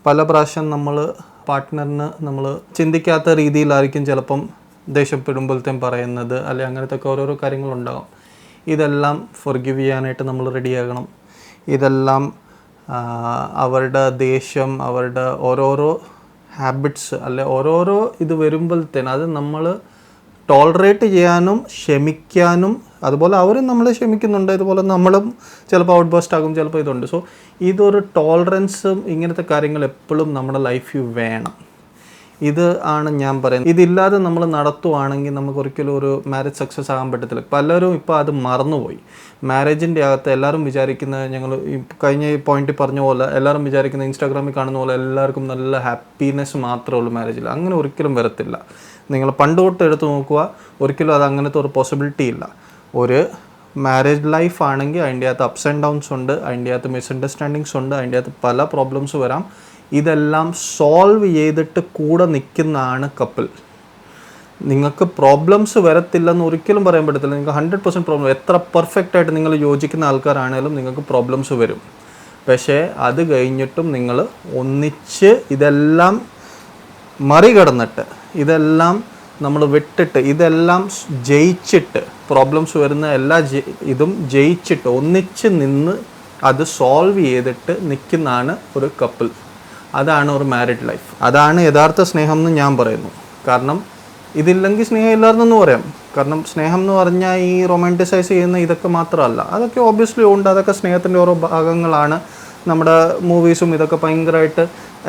പല പ്രാവശ്യം നമ്മൾ പാർട്ട്ണറിന് നമ്മൾ ചിന്തിക്കാത്ത രീതിയിലായിരിക്കും ചിലപ്പം ദേഷ്യപ്പെടുമ്പോഴത്തേക്കും പറയുന്നത്, അല്ലെ അങ്ങനത്തെ ഒക്കെ ഓരോരോ കാര്യങ്ങളുണ്ടാകും. ഇതെല്ലാം ഫൊർഗിവ് ചെയ്യാനായിട്ട് നമ്മൾ റെഡിയാകണം. ഇതെല്ലാം അവരുടെ ദേഷ്യം, അവരുടെ ഓരോരോ ഹാബിറ്റ്സ് അല്ലെ ഓരോരോ ഇത് വരുമ്പോഴത്തേന് അത് നമ്മൾ ടോളറേറ്റ് ചെയ്യാനും ക്ഷമിക്കാനും, അതുപോലെ അവരും നമ്മളെ ക്ഷമിക്കുന്നുണ്ട്, ഇതുപോലെ നമ്മളും ചിലപ്പോൾ ഔട്ട് ബസ്റ്റ് ആകും, ചിലപ്പോൾ ഇതുണ്ട്. സോ ഇതൊരു ടോളറൻസും ഇങ്ങനത്തെ കാര്യങ്ങൾ എപ്പോഴും നമ്മുടെ ലൈഫിൽ വേണം. ഇത് ആണ് ഞാൻ പറയുന്നത്. ഇതില്ലാതെ നമ്മൾ നടത്തുവാണെങ്കിൽ നമുക്ക് ഒരിക്കലും ഒരു മാരേജ് സക്സസ് ആകാൻ പറ്റത്തില്ല. പലരും ഇപ്പോൾ അത് മറന്നുപോയി. മാരേജിൻ്റെ അകത്ത് എല്ലാവരും വിചാരിക്കുന്നത്, ഞങ്ങൾ കഴിഞ്ഞ പോയിന്റിൽ പറഞ്ഞ പോലെ എല്ലാവരും വിചാരിക്കുന്ന ഇൻസ്റ്റാഗ്രാമിൽ കാണുന്ന പോലെ എല്ലാവർക്കും നല്ല ഹാപ്പിനെസ് മാത്രമേ ഉള്ളൂ മാരേജിൽ. അങ്ങനെ ഒരിക്കലും വരത്തില്ല. നിങ്ങൾ പണ്ട് തൊട്ട് എടുത്ത് നോക്കുക, ഒരിക്കലും അത് അങ്ങനത്തെ ഒരു പോസിബിലിറ്റി ഇല്ല. ഒരു മാരേജ് ലൈഫ് ആണെങ്കിൽ അതിൻ്റെ അകത്ത് അപ്സ് ആൻഡ് ഡൗൺസ് ഉണ്ട്, അതിൻ്റെ അകത്ത് മിസ്അണ്ടർസ്റ്റാൻഡിങ്സ് ഉണ്ട്, അതിൻ്റെ അകത്ത് പല പ്രോബ്ലംസ് വരാം. ഇതെല്ലാം സോൾവ് ചെയ്തിട്ട് കൂടെ നിൽക്കുന്നതാണ് കപ്പിൾ. നിങ്ങൾക്ക് പ്രോബ്ലംസ് വരത്തില്ലെന്ന് ഒരിക്കലും പറയാൻ പറ്റത്തില്ല. നിങ്ങൾക്ക് 100% പ്രോബ്ലം, എത്ര പെർഫെക്റ്റ് ആയിട്ട് നിങ്ങൾ യോജിക്കുന്ന ആൾക്കാരാണെങ്കിലും നിങ്ങൾക്ക് പ്രോബ്ലംസ് വരും. പക്ഷേ അത് കഴിഞ്ഞിട്ടും നിങ്ങൾ ഒന്നിച്ച് ഇതെല്ലാം മറികടന്നിട്ട്, ഇതെല്ലാം നമ്മൾ വിട്ടിട്ട്, ഇതെല്ലാം ജയിച്ചിട്ട്, പ്രോബ്ലംസ് വരുന്ന എല്ലാ ഇതും ജയിച്ചിട്ട് ഒന്നിച്ച് നിന്ന് അത് സോൾവ് ചെയ്തിട്ട് നിൽക്കുന്നതാണ് ഒരു കപ്പിൾ. അതാണ് ഒരു മാരിഡ് ലൈഫ്. അതാണ് യഥാർത്ഥ സ്നേഹം എന്ന് ഞാൻ പറയുന്നു. കാരണം ഇതില്ലെങ്കിൽ സ്നേഹം ഇല്ലായിരുന്നെന്ന് പറയാം. കാരണം സ്നേഹം എന്ന് പറഞ്ഞാൽ ഈ റൊമാൻറ്റിസൈസ് ചെയ്യുന്ന ഇതൊക്കെ മാത്രമല്ല, അതൊക്കെ ഓബ്വിയസ്ലി ഉണ്ട്. അതൊക്കെ സ്നേഹത്തിൻ്റെ ഓരോ ഭാഗങ്ങളാണ്. നമ്മുടെ മൂവീസും ഇതൊക്കെ ഭയങ്കരമായിട്ട്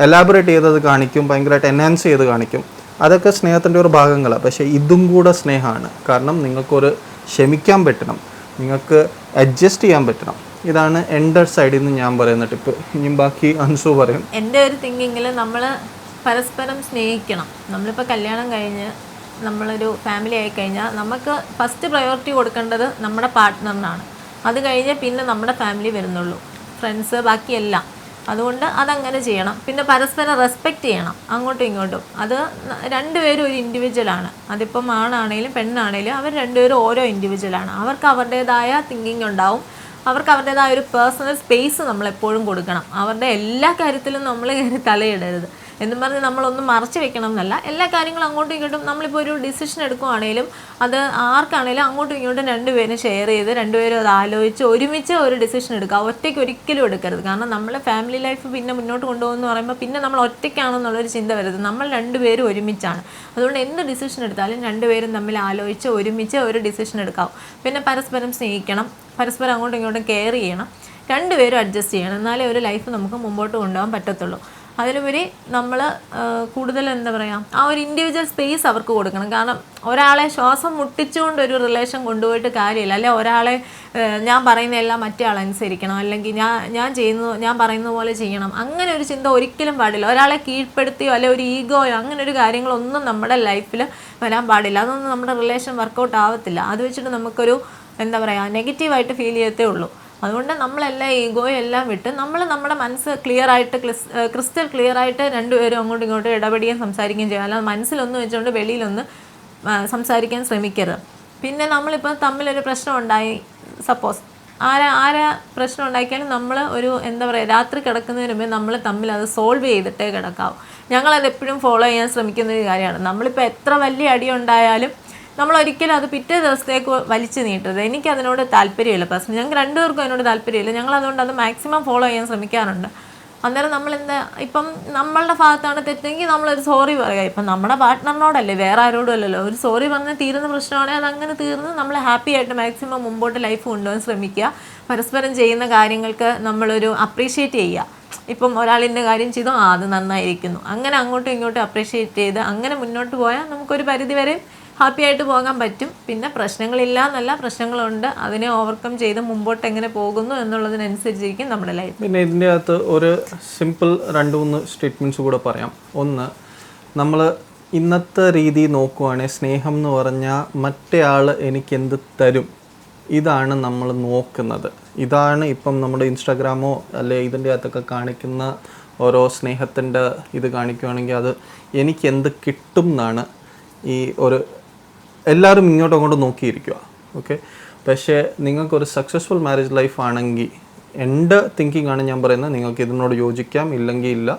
എലാബറേറ്റ് ചെയ്തത് കാണിക്കും, ഭയങ്കരമായിട്ട് എൻഹാൻസ് ചെയ്ത് കാണിക്കും. അതൊക്കെ സ്നേഹത്തിൻ്റെ ഒരു ഭാഗങ്ങളാണ്. പക്ഷേ ഇതും കൂടെ സ്നേഹമാണ്. കാരണം നിങ്ങൾക്കൊരു ക്ഷമിക്കാൻ പറ്റണം, നിങ്ങൾക്ക് അഡ്ജസ്റ്റ് ചെയ്യാൻ പറ്റണം. ഇതാണ് എൻ്റെ സൈഡിൽ നിന്ന് ഞാൻ പറയുന്ന ടിപ്പ്. ഇനിയും ബാക്കി അൻസു പറയും. എൻ്റെ ഒരു തിങ്കിങ്ങിൽ നമ്മൾ പരസ്പരം സ്നേഹിക്കണം. നമ്മളിപ്പോൾ കല്യാണം കഴിഞ്ഞ് നമ്മളൊരു ഫാമിലി ആയിക്കഴിഞ്ഞാൽ നമുക്ക് ഫസ്റ്റ് പ്രയോറിറ്റി കൊടുക്കേണ്ടത് നമ്മുടെ പാർട്ട്ണറിനാണ്. അത് കഴിഞ്ഞ് പിന്നെ നമ്മുടെ ഫാമിലി വരുന്നുള്ളൂ, ഫ്രണ്ട്സ്, ബാക്കിയെല്ലാം. അതുകൊണ്ട് അതങ്ങനെ ചെയ്യണം. പിന്നെ പരസ്പരം റെസ്പെക്റ്റ് ചെയ്യണം അങ്ങോട്ടും ഇങ്ങോട്ടും. അത് രണ്ടുപേരും ഒരു ഇൻഡിവിജ്വലാണ്. അതിപ്പം ആണാണേലും പെണ്ണാണേലും അവർ രണ്ടുപേരും ഓരോ ഇൻഡിവിജ്വലാണ്. അവർക്ക് അവരുടേതായ തിങ്കിങ് ഉണ്ടാവും, അവർക്ക് അവരുടേതായ ഒരു പേഴ്സണൽ സ്പേസ് നമ്മളെപ്പോഴും കൊടുക്കണം. അവരുടെ എല്ലാ കാര്യത്തിലും നമ്മൾ കയറി തലയിടരുത് എന്നും പറഞ്ഞ് നമ്മളൊന്നും മറച്ചു വെക്കണം എന്നല്ല. എല്ലാ കാര്യങ്ങളും അങ്ങോട്ടും ഇങ്ങോട്ടും നമ്മളിപ്പോൾ ഒരു ഡിസിഷൻ എടുക്കുകയാണെങ്കിലും അത് ആർക്കാണെങ്കിലും അങ്ങോട്ടും ഇങ്ങോട്ടും രണ്ടുപേരും ഷെയർ ചെയ്ത് രണ്ടുപേരും അത് ആലോചിച്ച് ഒരുമിച്ച് ഒരു ഡിസിഷൻ എടുക്കുക. ഒറ്റയ്ക്ക് ഒരിക്കലും എടുക്കരുത്. കാരണം നമ്മൾ ഫാമിലി ലൈഫ് പിന്നെ മുന്നോട്ട് കൊണ്ടുപോകുമെന്ന് പറയുമ്പോൾ പിന്നെ നമ്മൾ ഒറ്റയ്ക്കാണെന്നുള്ളൊരു ചിന്ത വരുന്നത്. നമ്മൾ രണ്ടുപേരും ഒരുമിച്ചാണ്. അതുകൊണ്ട് എന്ത് ഡിസിഷൻ എടുത്താലും രണ്ടുപേരും തമ്മിൽ ആലോചിച്ച് ഒരുമിച്ച് ഒരു ഡിസിഷൻ എടുക്കാം. പിന്നെ പരസ്പരം സ്നേഹിക്കണം, പരസ്പരം അങ്ങോട്ടും ഇങ്ങോട്ടും കെയർ ചെയ്യണം, രണ്ടുപേരും അഡ്ജസ്റ്റ് ചെയ്യണം. എന്നാലേ ഒരു ലൈഫ് നമുക്ക് മുമ്പോട്ട് കൊണ്ടുപോകാൻ പറ്റത്തുള്ളൂ. അതിലുപരി നമ്മൾ കൂടുതൽ എന്താ പറയുക, ആ ഒരു ഇൻഡിവിജ്വൽ സ്പേസ് അവർക്ക് കൊടുക്കണം. കാരണം ഒരാളെ ശ്വാസം മുട്ടിച്ചുകൊണ്ട് ഒരു റിലേഷൻ കൊണ്ടുപോയിട്ട് കാര്യമില്ല. അല്ലെ ഒരാളെ ഞാൻ പറയുന്നതെല്ലാം മറ്റേ ആൾ അനുസരിക്കണം, അല്ലെങ്കിൽ ഞാൻ പറയുന്ന പോലെ ചെയ്യണം, അങ്ങനെ ഒരു ചിന്ത ഒരിക്കലും പാടില്ല. ഒരാളെ കീഴ്പ്പെടുത്തിയോ അല്ലെ ഒരു ഈഗോയോ അങ്ങനെ ഒരു കാര്യങ്ങളൊന്നും നമ്മുടെ ലൈഫിൽ വരാൻ പാടില്ല. അതൊന്നും നമ്മുടെ റിലേഷൻ വർക്കൗട്ട് ആവത്തില്ല. അത് വെച്ചിട്ട് നമുക്കൊരു എന്താ പറയുക നെഗറ്റീവായിട്ട് ഫീൽ ചെയ്യത്തേ ഉള്ളൂ. അതുകൊണ്ട് നമ്മളെല്ലാം ഈഗോയും എല്ലാം വിട്ട് നമ്മുടെ മനസ്സ് ക്രിസ്റ്റൽ ക്ലിയർ ആയിട്ട് രണ്ടുപേരും അങ്ങോട്ടും ഇങ്ങോട്ടും ഇടപെടുകയും സംസാരിക്കുകയും ചെയ്യുക. അല്ലാതെ മനസ്സിലൊന്നും വെച്ചുകൊണ്ട് വെളിയിലൊന്ന് സംസാരിക്കാൻ ശ്രമിക്കരുത്. പിന്നെ നമ്മളിപ്പോൾ തമ്മിലൊരു പ്രശ്നം ഉണ്ടായി, സപ്പോസ് ആരാ പ്രശ്നം ഉണ്ടാക്കിയാലും നമ്മൾ ഒരു എന്താ പറയുക, രാത്രി കിടക്കുന്നതിന് മുമ്പേ നമ്മൾ തമ്മിൽ അത് സോൾവ് ചെയ്തിട്ടേ കിടക്കാവും. ഞങ്ങളത് എപ്പോഴും ഫോളോ ചെയ്യാൻ ശ്രമിക്കുന്ന ഒരു കാര്യമാണ്. നമ്മളിപ്പോൾ എത്ര വലിയ അടി ഉണ്ടായാലും നമ്മളൊരിക്കലും അത് പിറ്റേ ദിവസത്തേക്ക് വലിച്ചു നീട്ടരുത്. എനിക്കതിനോട് താല്പര്യമില്ല. പ്രശ്നം ഞങ്ങൾക്ക് രണ്ടുപേർക്കും അതിനോട് താല്പര്യമില്ല. ഞങ്ങളതുകൊണ്ട് അത് മാക്സിമം ഫോളോ ചെയ്യാൻ ശ്രമിക്കാറുണ്ട്. അന്നേരം നമ്മളെന്താ, ഇപ്പം നമ്മളുടെ ഭാഗത്താണ് തെറ്റെങ്കിൽ നമ്മളൊരു സോറി പറയുക. ഇപ്പം നമ്മുടെ പാർട്ട്ണറിനോടല്ലേ, വേറെ ആരോടും അല്ലല്ലോ. ഒരു സോറി പറഞ്ഞാൽ തീരുന്ന പ്രശ്നമാണെങ്കിൽ അതങ്ങനെ തീർന്ന് നമ്മൾ ഹാപ്പി ആയിട്ട് മാക്സിമം മുമ്പോട്ട് ലൈഫ് കൊണ്ടുപോകാൻ ശ്രമിക്കുക. പരസ്പരം ചെയ്യുന്ന കാര്യങ്ങൾക്ക് നമ്മളൊരു അപ്രീഷിയേറ്റ് ചെയ്യുക. ഇപ്പം ഒരാളിൻ്റെ കാര്യം ചെയ്തോ, അത് നന്നായിരിക്കുന്നു, അങ്ങനെ അങ്ങോട്ടും ഇങ്ങോട്ടും അപ്രീഷിയേറ്റ് ചെയ്ത് അങ്ങനെ മുന്നോട്ട് പോയാൽ നമുക്കൊരു പരിധി വരെ ഹാപ്പി ആയിട്ട് പോകാൻ പറ്റും. പിന്നെ പ്രശ്നങ്ങളില്ല എന്നല്ല, പ്രശ്നങ്ങളുണ്ട്. അതിനെ ഓവർകം ചെയ്ത് മുമ്പോട്ട് എങ്ങനെ പോകുന്നു എന്നുള്ളതിനനുസരിച്ചിരിക്കും നമ്മുടെ ലൈഫ്. പിന്നെ ഇതിൻ്റെ അകത്ത് ഒരു സിമ്പിൾ 2-3 സ്റ്റേറ്റ്മെൻറ്റ്സ് കൂടെ പറയാം. ഒന്ന്, നമ്മൾ ഇന്നത്തെ രീതി നോക്കുവാണെങ്കിൽ സ്നേഹം എന്ന് പറഞ്ഞാൽ മറ്റേ ആൾ എനിക്കെന്ത് തരും, ഇതാണ് നമ്മൾ നോക്കുന്നത്. ഇതാണ് ഇപ്പം നമ്മുടെ ഇൻസ്റ്റാഗ്രാമോ അല്ലെ ഇതിൻ്റെ അകത്തൊക്കെ കാണിക്കുന്ന ഓരോ സ്നേഹത്തിൻ്റെ ഇത് കാണിക്കുകയാണെങ്കിൽ അത് എനിക്കെന്ത് കിട്ടും എന്നാണ് ഈ ഒരു എല്ലാവരും ഇങ്ങോട്ടും അങ്ങോട്ടും നോക്കിയിരിക്കുക. ഓക്കെ, പക്ഷേ നിങ്ങൾക്കൊരു സക്സസ്ഫുൾ മാരേജ് ലൈഫ് ആണെങ്കിൽ എൻ്റെ തിങ്കിങ് ആണ് ഞാൻ പറയുന്നത്, നിങ്ങൾക്ക് ഇതിനോട് യോജിക്കാം, ഇല്ലെങ്കിൽ ഇല്ല.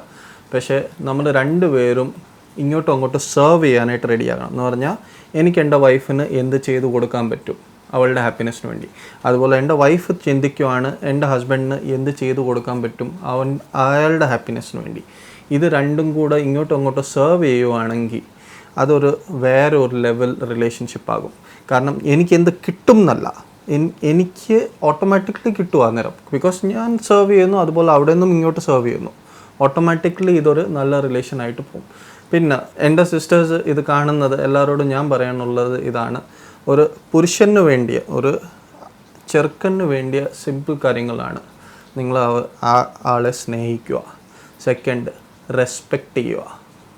പക്ഷേ നമ്മൾ രണ്ടുപേരും ഇങ്ങോട്ടും അങ്ങോട്ടും സെർവ് ചെയ്യാനായിട്ട് റെഡിയാകണം. എന്ന് പറഞ്ഞാൽ എനിക്ക് എൻ്റെ വൈഫിന് എന്ത് ചെയ്തു കൊടുക്കാൻ പറ്റും, അവളുടെ ഹാപ്പിനെസ്സിന് വേണ്ടി. അതുപോലെ എൻ്റെ വൈഫ് ചിന്തിക്കുവാണ് എൻ്റെ ഹസ്ബൻഡിന് എന്ത് ചെയ്തു കൊടുക്കാൻ പറ്റും അയാളുടെ ഹാപ്പിനെസ്സിന് വേണ്ടി. ഇത് രണ്ടും കൂടെ ഇങ്ങോട്ടും അങ്ങോട്ടും സെർവ് ചെയ്യുവാണെങ്കിൽ അതൊരു വേറെ ഒരു ലെവൽ റിലേഷൻഷിപ്പ് ആകും. കാരണം എനിക്ക് എന്ത് കിട്ടും എന്നല്ല, എനിക്ക് ഓട്ടോമാറ്റിക്കലി കിട്ടും അന്നേരം. ബിക്കോസ് ഞാൻ സെർവ് ചെയ്യുന്നു, അതുപോലെ അവിടെ നിന്നും ഇങ്ങോട്ട് സെർവ് ചെയ്യുന്നു. ഓട്ടോമാറ്റിക്കലി ഇതൊരു നല്ല റിലേഷനായിട്ട് പോകും. പിന്നെ എൻ്റെ സിസ്റ്റേഴ്സ് ഇത് കാണുന്നത് എല്ലാവരോടും ഞാൻ പറയാനുള്ളത് ഇതാണ്, ഒരു പുരുഷന് വേണ്ടിയ, ഒരു ചെറുക്കന് വേണ്ടിയ സിമ്പിൾ കാര്യങ്ങളാണ്. നിങ്ങൾ ആ ആളെ സ്നേഹിക്കുക. സെക്കൻഡ്, റെസ്പെക്റ്റ് ചെയ്യുക.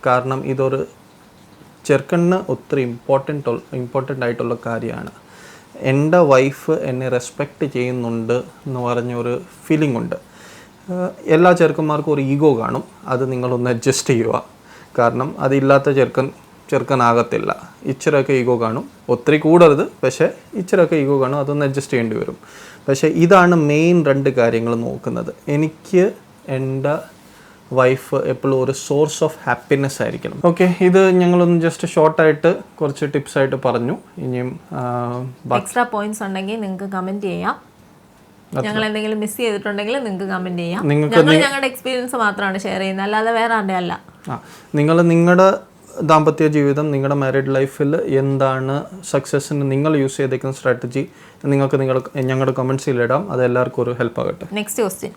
കാരണം ഇതൊരു ചെറുക്കന് ഒത്തിരി ഇമ്പോർട്ടൻ്റ് ആയിട്ടുള്ള കാര്യമാണ്. എൻ്റെ വൈഫ് എന്നെ റെസ്പെക്റ്റ് ചെയ്യുന്നുണ്ട് എന്ന് പറഞ്ഞൊരു ഫീലിംഗ് ഉണ്ട്. എല്ലാ ചെറുക്കന്മാർക്കും ഒരു ഈഗോ കാണും, അത് നിങ്ങളൊന്ന് അഡ്ജസ്റ്റ് ചെയ്യുക. കാരണം അതില്ലാത്ത ചെറുക്കനാകത്തില്ല. ഇച്ചിരൊക്കെ ഈഗോ കാണും, ഒത്തിരി കൂടരുത്, പക്ഷേ ഇച്ചിരൊക്കെ ഈഗോ കാണും, അതൊന്ന് അഡ്ജസ്റ്റ് ചെയ്യേണ്ടി വരും. പക്ഷേ ഇതാണ് മെയിൻ 2 കാര്യങ്ങൾ നോക്കുന്നത്. എനിക്ക് എൻ്റെ വൈഫ് എപ്പോഴും ഒരു സോഴ്സ് ഓഫ് ഹാപ്പിനെസ് ആയിരിക്കണം. ഓക്കെ, ഇത് ഞങ്ങളൊന്ന് ജസ്റ്റ് ഷോർട്ടായിട്ട് കുറച്ച് ടിപ്സായിട്ട് പറഞ്ഞു. ഇനിയും എക്സ്ട്രാ പോയിന്റ്സ് ഉണ്ടെങ്കിൽ നിങ്ങൾക്ക് കമൻറ്റ് ചെയ്യാം. ഞങ്ങൾ എന്തെങ്കിലും മിസ് ചെയ്തിട്ടുണ്ടെങ്കിൽ നിങ്ങൾക്ക് കമൻറ്റ് ചെയ്യാം. ഞങ്ങൾ ഞങ്ങളുടെ എക്സ്പീരിയൻസ് മാത്രമാണ് ഷെയർ ചെയ്യുന്നത്, അല്ലാതെ വേറെ ആരുടെ അല്ല. നിങ്ങൾ നിങ്ങളുടെ ദാമ്പത്യ ജീവിതം, നിങ്ങളുടെ മാരീഡ് ലൈഫിൽ എന്താണ് സക്സസ്സിന് നിങ്ങൾ യൂസ് ചെയ്തേക്കുന്ന സ്ട്രാറ്റജി നിങ്ങൾക്ക് ഞങ്ങളുടെ കമൻസിൽ ഇടാം. അത് എല്ലാവർക്കും ഒരു ഹെൽപ്പ് ആകട്ടെ. Next question.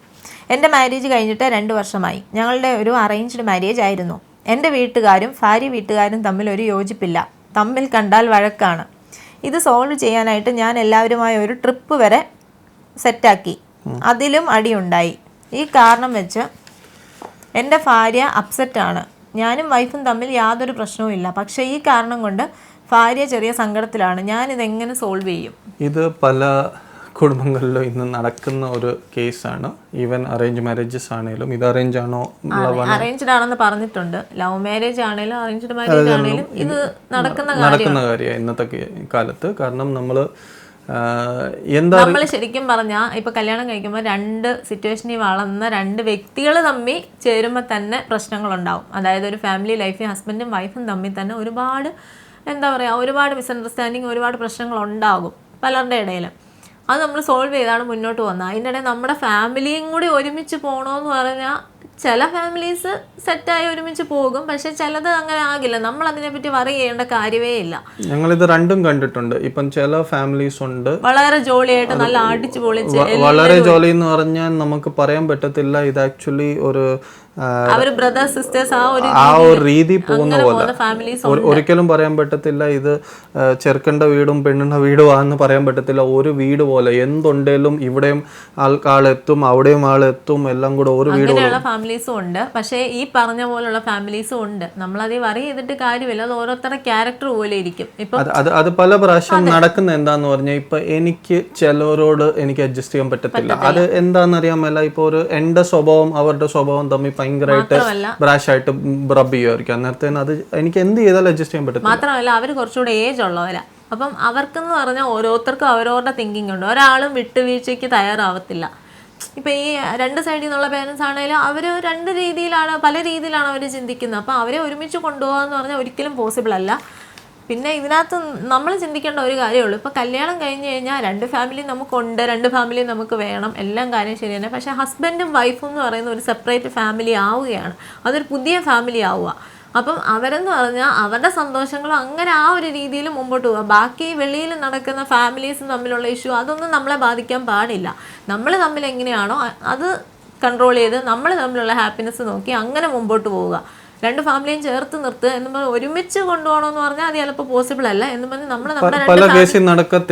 എൻ്റെ മാരേജ് കഴിഞ്ഞിട്ട് 2 വർഷമായി. ഞങ്ങളുടെ ഒരു അറേഞ്ച്ഡ് മാരേജ് ആയിരുന്നു. എൻ്റെ വീട്ടുകാരും ഭാര്യ വീട്ടുകാരും തമ്മിൽ ഒരു യോജിപ്പില്ല. തമ്മിൽ കണ്ടാൽ വഴക്കാണ്. ഇത് സോൾവ് ചെയ്യാനായിട്ട് ഞാൻ എല്ലാവരുമായി ഒരു ട്രിപ്പ് വരെ സെറ്റാക്കി. അതിലും അടിയുണ്ടായി. ഈ കാരണം വെച്ച് എൻ്റെ ഭാര്യ അപ്സെറ്റാണ്. ഞാനും വൈഫും തമ്മിൽ യാതൊരു പ്രശ്നവും ഇല്ല. പക്ഷേ ഈ കാരണം കൊണ്ട് ഭാര്യ ചെറിയ സങ്കടത്തിലാണ്. ഞാനിതെങ്ങനെ സോൾവ് ചെയ്യും? ഇത് പല കുടുംബങ്ങളിലും ഇന്ന് നടക്കുന്ന ഒരു കേസാണ്. ഈവൻ അറേഞ്ച് മാരേജസ് ആണെങ്കിലും. ഇത് അറേഞ്ച് ആണോ? അറേഞ്ച്ഡ് ആണെന്ന് പറഞ്ഞിട്ടുണ്ട്. ലവ് മാരേജ് ആണെങ്കിലും അറേഞ്ച്ഡ് മാരേജ് ആണെങ്കിലും ഇത് നടക്കുന്ന കാര്യമാണ് ഇന്നത്തെ കാലത്ത്. കാരണം നമ്മൾ ശരിക്കും പറഞ്ഞാൽ ഇപ്പൊ കല്യാണം കഴിക്കുമ്പോൾ 2 സിറ്റുവേഷനിൽ വളർന്ന 2 വ്യക്തികൾ തമ്മിൽ ചേരുമ്പോൾ തന്നെ പ്രശ്നങ്ങളുണ്ടാവും. അതായത് ഒരു ഫാമിലി ലൈഫിൽ ഹസ്ബൻഡും വൈഫും തമ്മിൽ തന്നെ ഒരുപാട് ഒരുപാട് മിസ്അണ്ടർസ്റ്റാൻഡിങ്, ഒരുപാട് പ്രശ്നങ്ങൾ ഉണ്ടാകും പലരുടെ ഇടയിൽ. അത് നമ്മൾ സോൾവ് ചെയ്താണ് മുന്നോട്ട് വന്നത്. അതിൻ്റെ ഇടയിൽ നമ്മുടെ ഫാമിലിയും കൂടി ഒരുമിച്ച് പോകണമെന്ന് പറഞ്ഞാൽ ചില ഫാമിലീസ് സെറ്റായി ഒരുമിച്ച് പോകും, പക്ഷെ ചിലത് അങ്ങനെ ആകില്ല. നമ്മൾ അതിനെപ്പറ്റി വറി ചെയ്യേണ്ട കാര്യമേ ഇല്ല. ഞങ്ങളിത് രണ്ടും കണ്ടിട്ടുണ്ട്. ഇപ്പം ചില ഫാമിലീസ് ഉണ്ട് വളരെ ജോളിയായിട്ട് നല്ല അടിച്ചു പൊളിച്ച്, വളരെ ജോലി എന്ന് പറഞ്ഞാൽ നമുക്ക് പറയാൻ പറ്റത്തില്ല. ഇത് ആക്ച്വലി ഒരു അവര് ബ്രദർ സിസ്റ്റേഴ്സ് ആ ഒരു രീതി പോകുന്ന പോലെ ഒരിക്കലും പറയാൻ പറ്റത്തില്ല. ഇത് ചെറുക്കൻ്റെ വീടും പെണ്ണിൻ്റെ വീടും ആണെന്ന് പറയാൻ പറ്റത്തില്ല. ഒരു വീട് പോലെ എന്തുണ്ടേലും ഇവിടെയും ആളെത്തും, അവിടെയും ആളെത്തും, എല്ലാം കൂടെ ഒരു വീട് അങ്ങനെയുള്ള ഫാമിലീസും ഉണ്ട്. പക്ഷേ ഈ പറഞ്ഞ പോലുള്ള ഫാമിലീസും ഉണ്ട്. നമ്മളത് വറി ചെയ്തിട്ട് കാര്യമില്ല. അത് ഓരോരുത്തരുടെ ക്യാരക്ടർ പോലെ ഇരിക്കും. ഇപ്പൊ അത് പല പ്രാവശ്യം നടക്കുന്ന എന്താന്ന് പറഞ്ഞാൽ, ഇപ്പൊ എനിക്ക് ചിലരോട് എനിക്ക് അഡ്ജസ്റ്റ് ചെയ്യാൻ പറ്റത്തില്ല. അത് എന്താണെന്നറിയാമല്ല. ഇപ്പൊ ഒരു എൻ്റെ സ്വഭാവം അവരുടെ സ്വഭാവം തമ്മിൽ ഭയങ്കരമായിട്ട് ബ്രാഷായിട്ട് റബ് ചെയ്യുമായിരിക്കും. അന്നേരത്തെ അത് എനിക്ക് എന്ത് ചെയ്താലും അഡ്ജസ്റ്റ് ചെയ്യാൻ പറ്റും. മാത്രമല്ല അവർ കുറച്ചുകൂടെ ഏജ് ഉള്ളവരാ. അപ്പം അവർക്കെന്ന് പറഞ്ഞാൽ ഓരോരുത്തർക്കും അവരവരുടെ തിങ്കിങ് ഉണ്ട്. ഒരാളും വിട്ടുവീഴ്ചയ്ക്ക് തയ്യാറാവത്തില്ല. ഇപ്പം ഈ 2 സൈഡിൽ നിന്നുള്ള പേരൻസ് ആണെങ്കിലും അവർ പല രീതിയിലാണ് അവർ ചിന്തിക്കുന്നത്. അപ്പം അവരെ ഒരുമിച്ച് കൊണ്ടുപോകുക എന്ന് പറഞ്ഞാൽ ഒരിക്കലും പോസിബിൾ അല്ല. പിന്നെ ഇതിനകത്ത് നമ്മൾ ചിന്തിക്കേണ്ട ഒരു കാര്യമുള്ളൂ. ഇപ്പോൾ കല്യാണം കഴിഞ്ഞ് കഴിഞ്ഞാൽ 2 ഫാമിലി നമുക്കുണ്ട്, 2 ഫാമിലി നമുക്ക് വേണം, എല്ലാം കാര്യം ശരി തന്നെ. പക്ഷേ ഹസ്ബൻഡും വൈഫും എന്ന് പറയുന്ന ഒരു സെപ്പറേറ്റ് ഫാമിലി ആവുകയാണ്. അതൊരു പുതിയ ഫാമിലി ആവുക. അപ്പം അവരെന്ന് പറഞ്ഞാൽ അവരുടെ സന്തോഷങ്ങളും അങ്ങനെ ആ ഒരു രീതിയിൽ മുമ്പോട്ട് പോവുക. ബാക്കി വെളിയിൽ നടക്കുന്ന ഫാമിലീസും തമ്മിലുള്ള ഇഷ്യൂ അതൊന്നും നമ്മളെ ബാധിക്കാൻ പാടില്ല. നമ്മൾ തമ്മിൽ എങ്ങനെയാണോ അത് കൺട്രോൾ ചെയ്ത് നമ്മൾ തമ്മിലുള്ള ഹാപ്പിനെസ് നോക്കി അങ്ങനെ മുമ്പോട്ട് പോവുക. 2 ഫാമിലിയും ചേർത്ത് നിർത്തുക എന്ന് പറഞ്ഞാൽ ഒരുമിച്ച് കൊണ്ടുപോകണമെന്ന് പറഞ്ഞാൽ അത് ചിലപ്പോൾ പോസിബിൾ അല്ല. എന്ന് പറഞ്ഞാൽ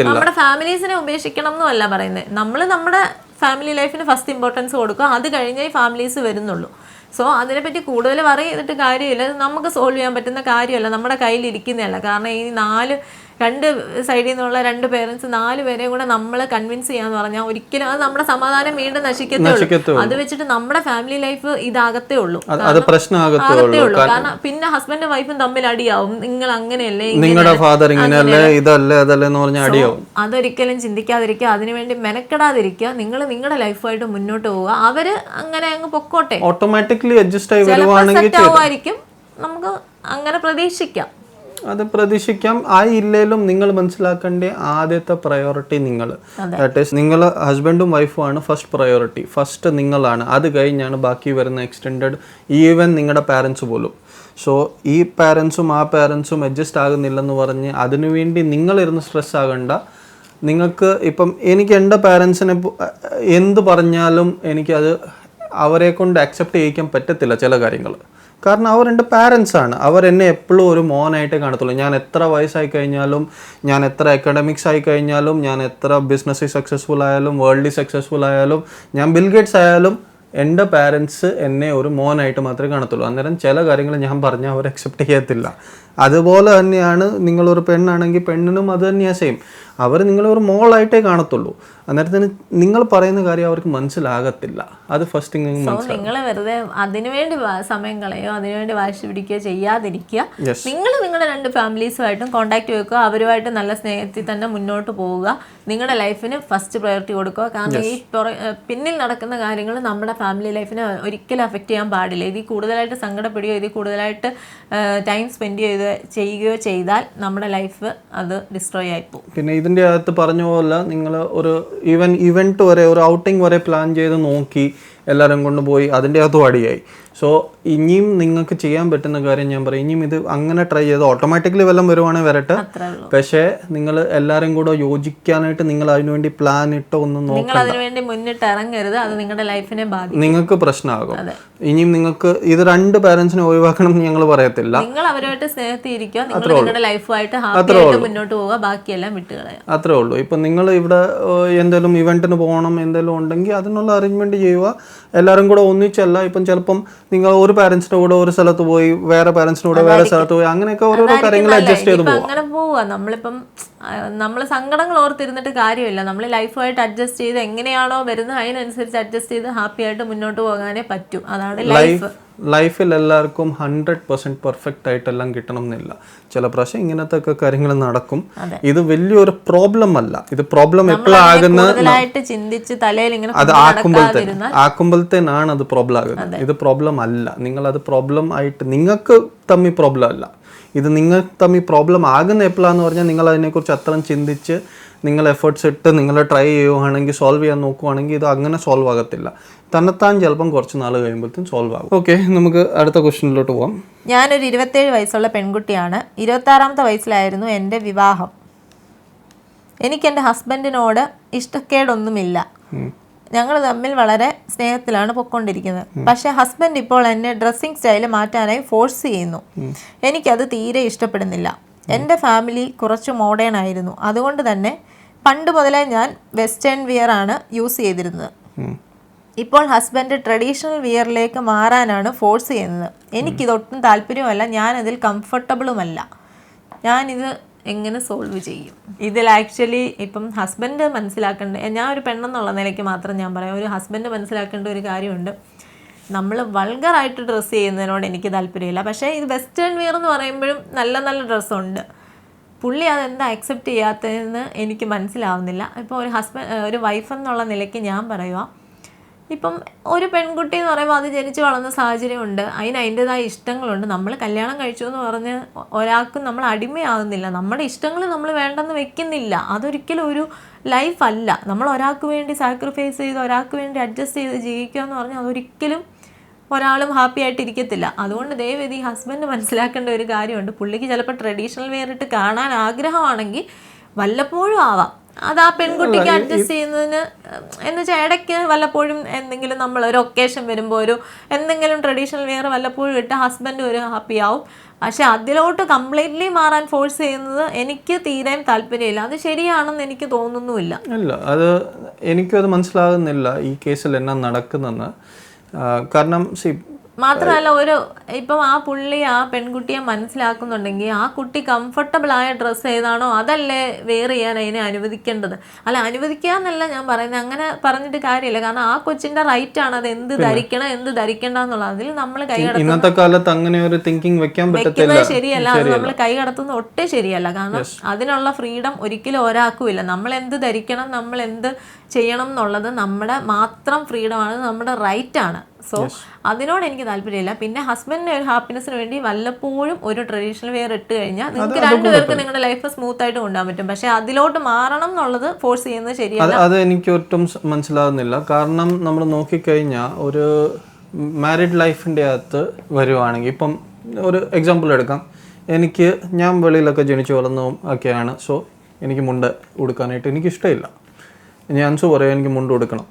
നമ്മുടെ ഫാമിലീസിനെ ഉപേക്ഷിക്കണം എന്നല്ല പറയുന്നത്. നമ്മൾ നമ്മുടെ ഫാമിലി ലൈഫിന് ഫസ്റ്റ് ഇമ്പോർട്ടൻസ് കൊടുക്കുക. അത് കഴിഞ്ഞേ ഫാമിലീസ് വരുന്നുള്ളൂ. സോ അതിനെപ്പറ്റി കൂടുതൽ വറി ചെയ്തിട്ട് കാര്യമില്ല. ഇത് നമുക്ക് സോൾവ് ചെയ്യാൻ പറ്റുന്ന കാര്യമല്ല, നമ്മുടെ കയ്യിലിരിക്കുന്നതല്ല. കാരണം ഈ 2 സൈഡിൽ നിന്നുള്ള 2 പേരൻസ് 4 പേരെയും കൂടെ നമ്മൾ കൺവിൻസ് ചെയ്യാന്ന് പറഞ്ഞാൽ ഒരിക്കലും അത് നമ്മുടെ സമാധാനം വീണ്ടും നശിക്കത്തേ. അത് വെച്ചിട്ട് നമ്മുടെ ഫാമിലി ലൈഫ് ഇതാകത്തേ ഉള്ളൂ. കാരണം പിന്നെ ഹസ്ബൻഡും വൈഫും തമ്മിൽ അടിയാവും. നിങ്ങൾ അങ്ങനെയല്ലേ, നിങ്ങളുടെ ഫാദർ ഇങ്ങനെയല്ലേ, ഇതല്ലേ അതല്ലേ എന്ന് പറഞ്ഞാൽ അടിയാവും. അതൊരിക്കലും ചിന്തിക്കാതിരിക്കുക, അതിനുവേണ്ടി മെനക്കെടാതിരിക്കുക. നിങ്ങൾ നിങ്ങളുടെ ലൈഫായിട്ട് മുന്നോട്ട് പോവുക. അവര് അങ്ങനെ അങ്ങ് പൊക്കോട്ടെ, ഓട്ടോമാറ്റിക്കലി അഡ്ജസ്റ്റ് ആയി വരുവാണെങ്കിൽ നമുക്ക് അങ്ങനെ പ്രതീക്ഷിക്കാം. അത് പ്രതീക്ഷിക്കാം. ആയില്ലേലും നിങ്ങൾ മനസ്സിലാക്കേണ്ട ആദ്യത്തെ പ്രയോറിറ്റി നിങ്ങൾ, ദാറ്റ് ഈസ് നിങ്ങൾ ഹസ്ബൻഡും വൈഫും ആണ് ഫസ്റ്റ് പ്രയോറിറ്റി. ഫസ്റ്റ് നിങ്ങളാണ്, അത് കഴിഞ്ഞാണ് ബാക്കി വരുന്ന എക്സ്റ്റെൻഡഡ്, ഈവൻ നിങ്ങളുടെ പാരൻസ് പോലും. സോ ഈ പാരൻസും ആ പാരൻസും അഡ്ജസ്റ്റ് ആകുന്നില്ലെന്ന് പറഞ്ഞ് അതിനുവേണ്ടി നിങ്ങളിരുന്ന് സ്ട്രെസ് ആകണ്ട. നിങ്ങൾക്ക് ഇപ്പം എനിക്ക് എൻ്റെ പാരൻസിനെ എന്ത് പറഞ്ഞാലും എനിക്കത് അവരെ കൊണ്ട് അക്സെപ്റ്റ് ചെയ്യിക്കാൻ പറ്റത്തില്ല ചില കാര്യങ്ങൾ. കാരണം അവർ എൻ്റെ പാരൻസാണ്. അവരെന്നെ എപ്പോഴും ഒരു മോനായിട്ടേ കാണത്തുള്ളൂ. ഞാൻ എത്ര വയസ്സായി കഴിഞ്ഞാലും, ഞാൻ എത്ര അക്കാഡമിക്സ് ആയി കഴിഞ്ഞാലും, ഞാൻ എത്ര ബിസിനസ്സിൽ സക്സസ്ഫുൾ ആയാലും, വേൾഡിൽ സക്സസ്ഫുൾ ആയാലും, ഞാൻ ബിൽഗേറ്റ്സ് ആയാലും, എൻ്റെ പാരൻസ് എന്നെ ഒരു മോനായിട്ട് മാത്രമേ കാണത്തുള്ളൂ. അന്നേരം ചില കാര്യങ്ങൾ ഞാൻ പറഞ്ഞാൽ അവർ അക്സെപ്റ്റ് ചെയ്യത്തില്ല. അതുപോലെ തന്നെയാണ് നിങ്ങളൊരു പെണ്ണാണെങ്കിൽ പെണ്ണിനും അത് തന്നെയാണ് സെയിം. അവർ നിങ്ങളൊരു മോളായിട്ടേ കാണത്തുള്ളൂ. അന്നേരത്തിന് നിങ്ങൾ പറയുന്ന കാര്യം അവർക്ക് മനസ്സിലാകത്തില്ല. അത് ഫസ്റ്റ് തിങ് മനസ്സിലാവും. നിങ്ങൾ വെറുതെ അതിനുവേണ്ടി സമയം കളയോ അതിനുവേണ്ടി വാശി പിടിക്കുകയോ ചെയ്യാതിരിക്കുക. നിങ്ങൾ നിങ്ങളുടെ രണ്ട് ഫാമിലീസുമായിട്ടും കോൺടാക്ട് വെക്കുക, അവരുമായിട്ട് നല്ല സ്നേഹത്തിൽ തന്നെ മുന്നോട്ട് പോവുക. നിങ്ങളുടെ ലൈഫിന് ഫസ്റ്റ് പ്രയോറിറ്റി കൊടുക്കുക. കാരണം ഈ പിന്നിൽ നടക്കുന്ന കാര്യങ്ങൾ നമ്മുടെ ഫാമിലി ലൈഫിനെ ഒരിക്കലും അഫക്റ്റ് ചെയ്യാൻ പാടില്ല. ഇതിൽ കൂടുതലായിട്ട് സങ്കടപ്പെടുകയോ ഇതിൽ കൂടുതലായിട്ട് ടൈം സ്പെൻഡ് ചെയ്യുകയോ ചെയ്താൽ നമ്മുടെ ലൈഫ് അത് ഡിസ്ട്രോയ് ആയിപ്പോകും. പിന്നെ ഇതിൻ്റെ അകത്ത് പറഞ്ഞ പോലെ നിങ്ങൾ ഒരു ഇവൻറ്റ് വരെ, ഒരു ഔട്ടിങ് വരെ പ്ലാൻ ചെയ്ത് നോക്കി എല്ലാവരും കൊണ്ടുപോയി, അതിൻ്റെ അകത്തും അടിയായി. സോ ഇനിയും നിങ്ങൾക്ക് ചെയ്യാൻ പറ്റുന്ന കാര്യം ഞാൻ പറയും, ഇനിയും ഇത് അങ്ങനെ ട്രൈ ചെയ്ത് ഓട്ടോമാറ്റിക്കലി വല്ലതും വരുവാണെങ്കിൽ വരട്ടെ. പക്ഷേ നിങ്ങൾ എല്ലാവരും കൂടെ യോജിക്കാനായിട്ട് നിങ്ങൾ അതിനുവേണ്ടി പ്ലാൻ ഇട്ടോ ഒന്നും നോക്കണം, മുന്നിട്ട് ഇറങ്ങരുത്. അത് നിങ്ങളുടെ ലൈഫിനെ ബാധിക്കും, നിങ്ങൾക്ക് പ്രശ്നമാകും. ഇനിയും നിങ്ങൾക്ക് ഇത് രണ്ട് പാരൻസിനെ ഒഴിവാക്കണം എന്ന് ഞങ്ങൾ പറയത്തില്ല. നിങ്ങൾ അവരുമായിട്ട് സ്നേഹത്തിരിക്കുക, നിങ്ങളുടെ ലൈഫുമായിട്ട് ഹാപ്പിയായിട്ട് മുന്നോട്ട് പോവുക, ബാക്കിയെല്ലാം വിട്ടുകളയാം. അത്രേ ഉള്ളൂ. ഇപ്പം നിങ്ങൾ ഇവിടെ എന്തെങ്കിലും ഇവൻറ്റിന് പോകണം എന്തെങ്കിലും ഉണ്ടെങ്കിൽ അതിനുള്ള അറേഞ്ച്മെന്റ് ചെയ്യുക. എല്ലാവരും കൂടെ ഒന്നിച്ചല്ല. ഇപ്പം ചിലപ്പം നിങ്ങൾ ഒരു പാരൻസിന്റെ കൂടെ ഒരു സ്ഥലത്ത് പോയി, വേറെ പാരൻസിന്റെ കൂടെ വേറെ സ്ഥലത്ത് പോയി, അങ്ങനെയൊക്കെ ഓരോരോ കാര്യങ്ങൾ അഡ്ജസ്റ്റ് ചെയ്ത് പോകും. അങ്ങനെ പോവുക. നമ്മളിപ്പം നമ്മൾ സങ്കടങ്ങൾ ഓർത്തിരുന്നിട്ട് കാര്യമില്ല. നമ്മൾ ലൈഫുമായിട്ട് അഡ്ജസ്റ്റ് ചെയ്ത് എങ്ങനെയാണോ വരുന്നത് അതിനനുസരിച്ച് അഡ്ജസ്റ്റ് ചെയ്ത് ഹാപ്പി ആയിട്ട് മുന്നോട്ട് പോകാനേ പറ്റും. അതാണ് ലൈഫ്. ലൈഫിൽ എല്ലാവർക്കും 100% പെർഫെക്റ്റ് ആയിട്ടെല്ലാം കിട്ടണം എന്നില്ല. ചില പ്രാവശ്യം ഇങ്ങനത്തെ ഒക്കെ കാര്യങ്ങൾ നടക്കും. ഇത് വലിയൊരു പ്രോബ്ലം അല്ല. ഇത് പ്രോബ്ലം എപ്പോഴാകുന്ന അത് ആക്കുമ്പോഴത്തേനാണ് അത് പ്രോബ്ലം ആകുന്നത്. ഇത് പ്രോബ്ലം അല്ല. നിങ്ങൾ അത് പ്രോബ്ലം ആയിട്ട് നിങ്ങൾക്ക് തമ്മിൽ പ്രോബ്ലം അല്ല. ഇത് നിങ്ങൾ തമ്മിൽ പ്രോബ്ലം ആകുന്ന എപ്പോഴാന്ന് പറഞ്ഞാൽ നിങ്ങൾ അതിനെക്കുറിച്ച് അത്രയും ചിന്തിച്ച് നിങ്ങൾ എഫേർട്സ് ഇട്ട് നിങ്ങൾ ട്രൈ ചെയ്യുകയാണെങ്കിൽ, സോൾവ് ചെയ്യാൻ നോക്കുവാണെങ്കിൽ ഇത് അങ്ങനെ സോൾവ് ആകത്തില്ല. തന്നെത്താൻ ചിലപ്പം കുറച്ച് നാൾ കഴിയുമ്പോഴത്തേക്കും സോൾവ് ആകും. ഓക്കെ, നമുക്ക് അടുത്ത ക്വസ്റ്റ്യനിലോട്ട് പോവാം. ഞാനൊരു 27 വയസ്സുള്ള പെൺകുട്ടിയാണ്. 26ാമത്തെ വയസ്സിലായിരുന്നു എൻ്റെ വിവാഹം. എനിക്ക് എൻ്റെ ഹസ്ബൻഡിനോട് ഇഷ്ടക്കേടൊന്നുമില്ല. ഞങ്ങൾ തമ്മിൽ വളരെ സ്നേഹത്തിലാണ് പൊയ്ക്കൊണ്ടിരിക്കുന്നത്. പക്ഷെ ഹസ്ബൻഡ് ഇപ്പോൾ എന്നെ ഡ്രസ്സിങ് സ്റ്റൈൽ മാറ്റാനായി ഫോഴ്സ് ചെയ്യുന്നു. എനിക്കത് തീരെ ഇഷ്ടപ്പെടുന്നില്ല. എൻ്റെ ഫാമിലി കുറച്ച് മോഡേൺ ആയിരുന്നു. അതുകൊണ്ട് തന്നെ പണ്ട് മുതലേ ഞാൻ വെസ്റ്റേൺ വിയർ ആണ് യൂസ് ചെയ്തിരുന്നത്. ഇപ്പോൾ ഹസ്ബൻഡ് ട്രഡീഷണൽ വിയറിലേക്ക് മാറാനാണ് ഫോഴ്സ് ചെയ്യുന്നത്. എനിക്കിതൊട്ടും താല്പര്യമല്ല, ഞാനതിൽ കംഫർട്ടബിളുമല്ല. ഞാനിത് എങ്ങനെ സോൾവ് ചെയ്യും? ഇതിൽ ആക്ച്വലി ഇപ്പം ഹസ്ബൻഡ് മനസ്സിലാക്കേണ്ട, ഞാൻ ഒരു പെണ്ണെന്നുള്ള നിലയ്ക്ക് മാത്രം ഞാൻ പറയാം, ഒരു ഹസ്ബൻഡ് മനസ്സിലാക്കേണ്ട ഒരു കാര്യമുണ്ട്. നമ്മൾ വൾഗറായിട്ട് ഡ്രസ്സ് ചെയ്യുന്നതിനോട് എനിക്ക് താല്പര്യമില്ല. പക്ഷേ ഇത് വെസ്റ്റേൺ വിയർ എന്ന് പറയുമ്പോഴും നല്ല നല്ല ഡ്രസ്സുണ്ട്. പുള്ളി അതെന്താ അക്സെപ്റ്റ് ചെയ്യാത്തതെന്ന് എനിക്ക് മനസ്സിലാവുന്നില്ല. ഇപ്പോൾ ഒരു വൈഫ് എന്നുള്ള നിലയ്ക്ക് ഞാൻ പറയുക, ഇപ്പം ഒരു പെൺകുട്ടി എന്ന് പറയുമ്പോൾ അത് ജനിച്ച് വളർന്ന സാഹചര്യമുണ്ട്, അതിൻ്റേതായ ഇഷ്ടങ്ങളുണ്ട്. നമ്മൾ കല്യാണം കഴിച്ചു എന്ന് പറഞ്ഞ് ഒരാൾക്കും നമ്മൾ അടിമയാകുന്നില്ല. നമ്മുടെ ഇഷ്ടങ്ങൾ നമ്മൾ വേണ്ടെന്ന് വെക്കുന്നില്ല. അതൊരിക്കലും ഒരു ലൈഫല്ല. നമ്മൾ ഒരാൾക്ക് വേണ്ടി സാക്രിഫൈസ് ചെയ്ത് ഒരാൾക്ക് വേണ്ടി അഡ്ജസ്റ്റ് ചെയ്ത് ജീവിക്കുക എന്ന് പറഞ്ഞാൽ അതൊരിക്കലും ഒരാളും ഹാപ്പി ആയിട്ടിരിക്കത്തില്ല. അതുകൊണ്ട് ദയവേദി ഹസ്ബൻഡ് മനസ്സിലാക്കേണ്ട ഒരു കാര്യമുണ്ട്. പുള്ളിക്ക് ചിലപ്പോൾ ട്രഡീഷണൽ വെയർ ഇട്ട് കാണാൻ ആഗ്രഹമാണെങ്കിൽ വല്ലപ്പോഴും ആവാം. അത് ആ പെൺകുട്ടിക്ക് അഡ്ജസ്റ്റ് ചെയ്യുന്നതിന് എന്ന് വെച്ചാൽ ഇടയ്ക്ക് വല്ലപ്പോഴും എന്തെങ്കിലും നമ്മൾ ഒരു ഒക്കേഷൻ വരുമ്പോൾ എന്തെങ്കിലും ട്രഡീഷണൽ വെയർ വല്ലപ്പോഴും ഇട്ട് ഹസ്ബൻഡ് ഒരു ഹാപ്പി ആവും. പക്ഷെ അതിലോട്ട് കംപ്ലീറ്റ്ലി മാറാൻ ഫോഴ്സ് ചെയ്യുന്നത് എനിക്ക് തീരെയും താല്പര്യമില്ല. അത് ശരിയാണെന്ന് എനിക്ക് തോന്നുന്നുമില്ല. അല്ല, അത് എനിക്കും അത് മനസ്സിലാകുന്നില്ല ഈ കേസിൽ എന്നാ നടക്കുന്നെന്ന്. കാരണം മാത്രമല്ല ഇപ്പം ആ പുള്ളി ആ പെൺകുട്ടിയെ മനസ്സിലാക്കുന്നുണ്ടെങ്കിൽ ആ കുട്ടി കംഫർട്ടബിൾ ആയ ഡ്രസ്സ് ഏതാണോ അതല്ലേ വെയർ ചെയ്യാൻ അതിനെ അനുവദിക്കേണ്ടത്. അല്ല, അനുവദിക്കാന്നല്ല ഞാൻ പറയുന്നത്, അങ്ങനെ പറഞ്ഞിട്ട് കാര്യമില്ല. കാരണം ആ കൊച്ചിന്റെ റൈറ്റ് ആണ് അത് എന്ത് ധരിക്കണം എന്ത് ധരിക്കണ്ട എന്നുള്ളത്. അതിൽ നമ്മൾ ഇന്നത്തെ കാലത്ത് അങ്ങനെ ഒരു തിങ്കിങ് വെക്കുന്നത് ശരിയല്ല. അത് നമ്മൾ കൈ കടത്തുന്നത് ഒട്ടും ശരിയല്ല. കാരണം അതിനുള്ള ഫ്രീഡം ഒരിക്കലും ഒരാൾക്കും ഇല്ല. നമ്മൾ എന്ത് ധരിക്കണം, നമ്മൾ എന്ത് ചെയ്യണം എന്നുള്ളത് നമ്മുടെ മാത്രം ഫ്രീഡമാണ്, നമ്മുടെ റൈറ്റ് ആണ്. സോ അതിനോട് എനിക്ക് താല്പര്യമില്ല. പിന്നെ ഹസ്ബൻഡിന്റെ ഒരു ഹാപ്പിനെസ്സിന് വേണ്ടി വല്ലപ്പോഴും ഒരു ട്രഡീഷണൽ വെയർ ഇട്ട് കഴിഞ്ഞാൽ നിങ്ങൾക്ക് രണ്ടുപേർക്ക് നിങ്ങളുടെ ലൈഫ് സ്മൂത്ത് ആയിട്ട് കൊണ്ടുപോകാൻ പറ്റും. പക്ഷെ അതിലോട്ട് മാറണം എന്നുള്ളത് ഫോഴ്സ് ചെയ്യുന്നത് ശരിയല്ല. അത് എനിക്ക് ഒട്ടും മനസ്സിലാകുന്നില്ല. കാരണം നമ്മൾ നോക്കിക്കഴിഞ്ഞാൽ ഒരു മാരീഡ് ലൈഫിൻ്റെ അകത്ത് വരുവാണെങ്കിൽ, ഇപ്പം ഒരു എക്സാമ്പിൾ എടുക്കാം. ഞാൻ വെളിയിലൊക്കെ ജനിച്ചു വളർന്നതും ഒക്കെയാണ്. സോ എനിക്ക് മുണ്ട് ഉടുക്കാനായിട്ട് എനിക്കിഷ്ടമില്ല. ഞാൻ പറയാം എനിക്ക് മുണ്ട് ഉടുക്കണം,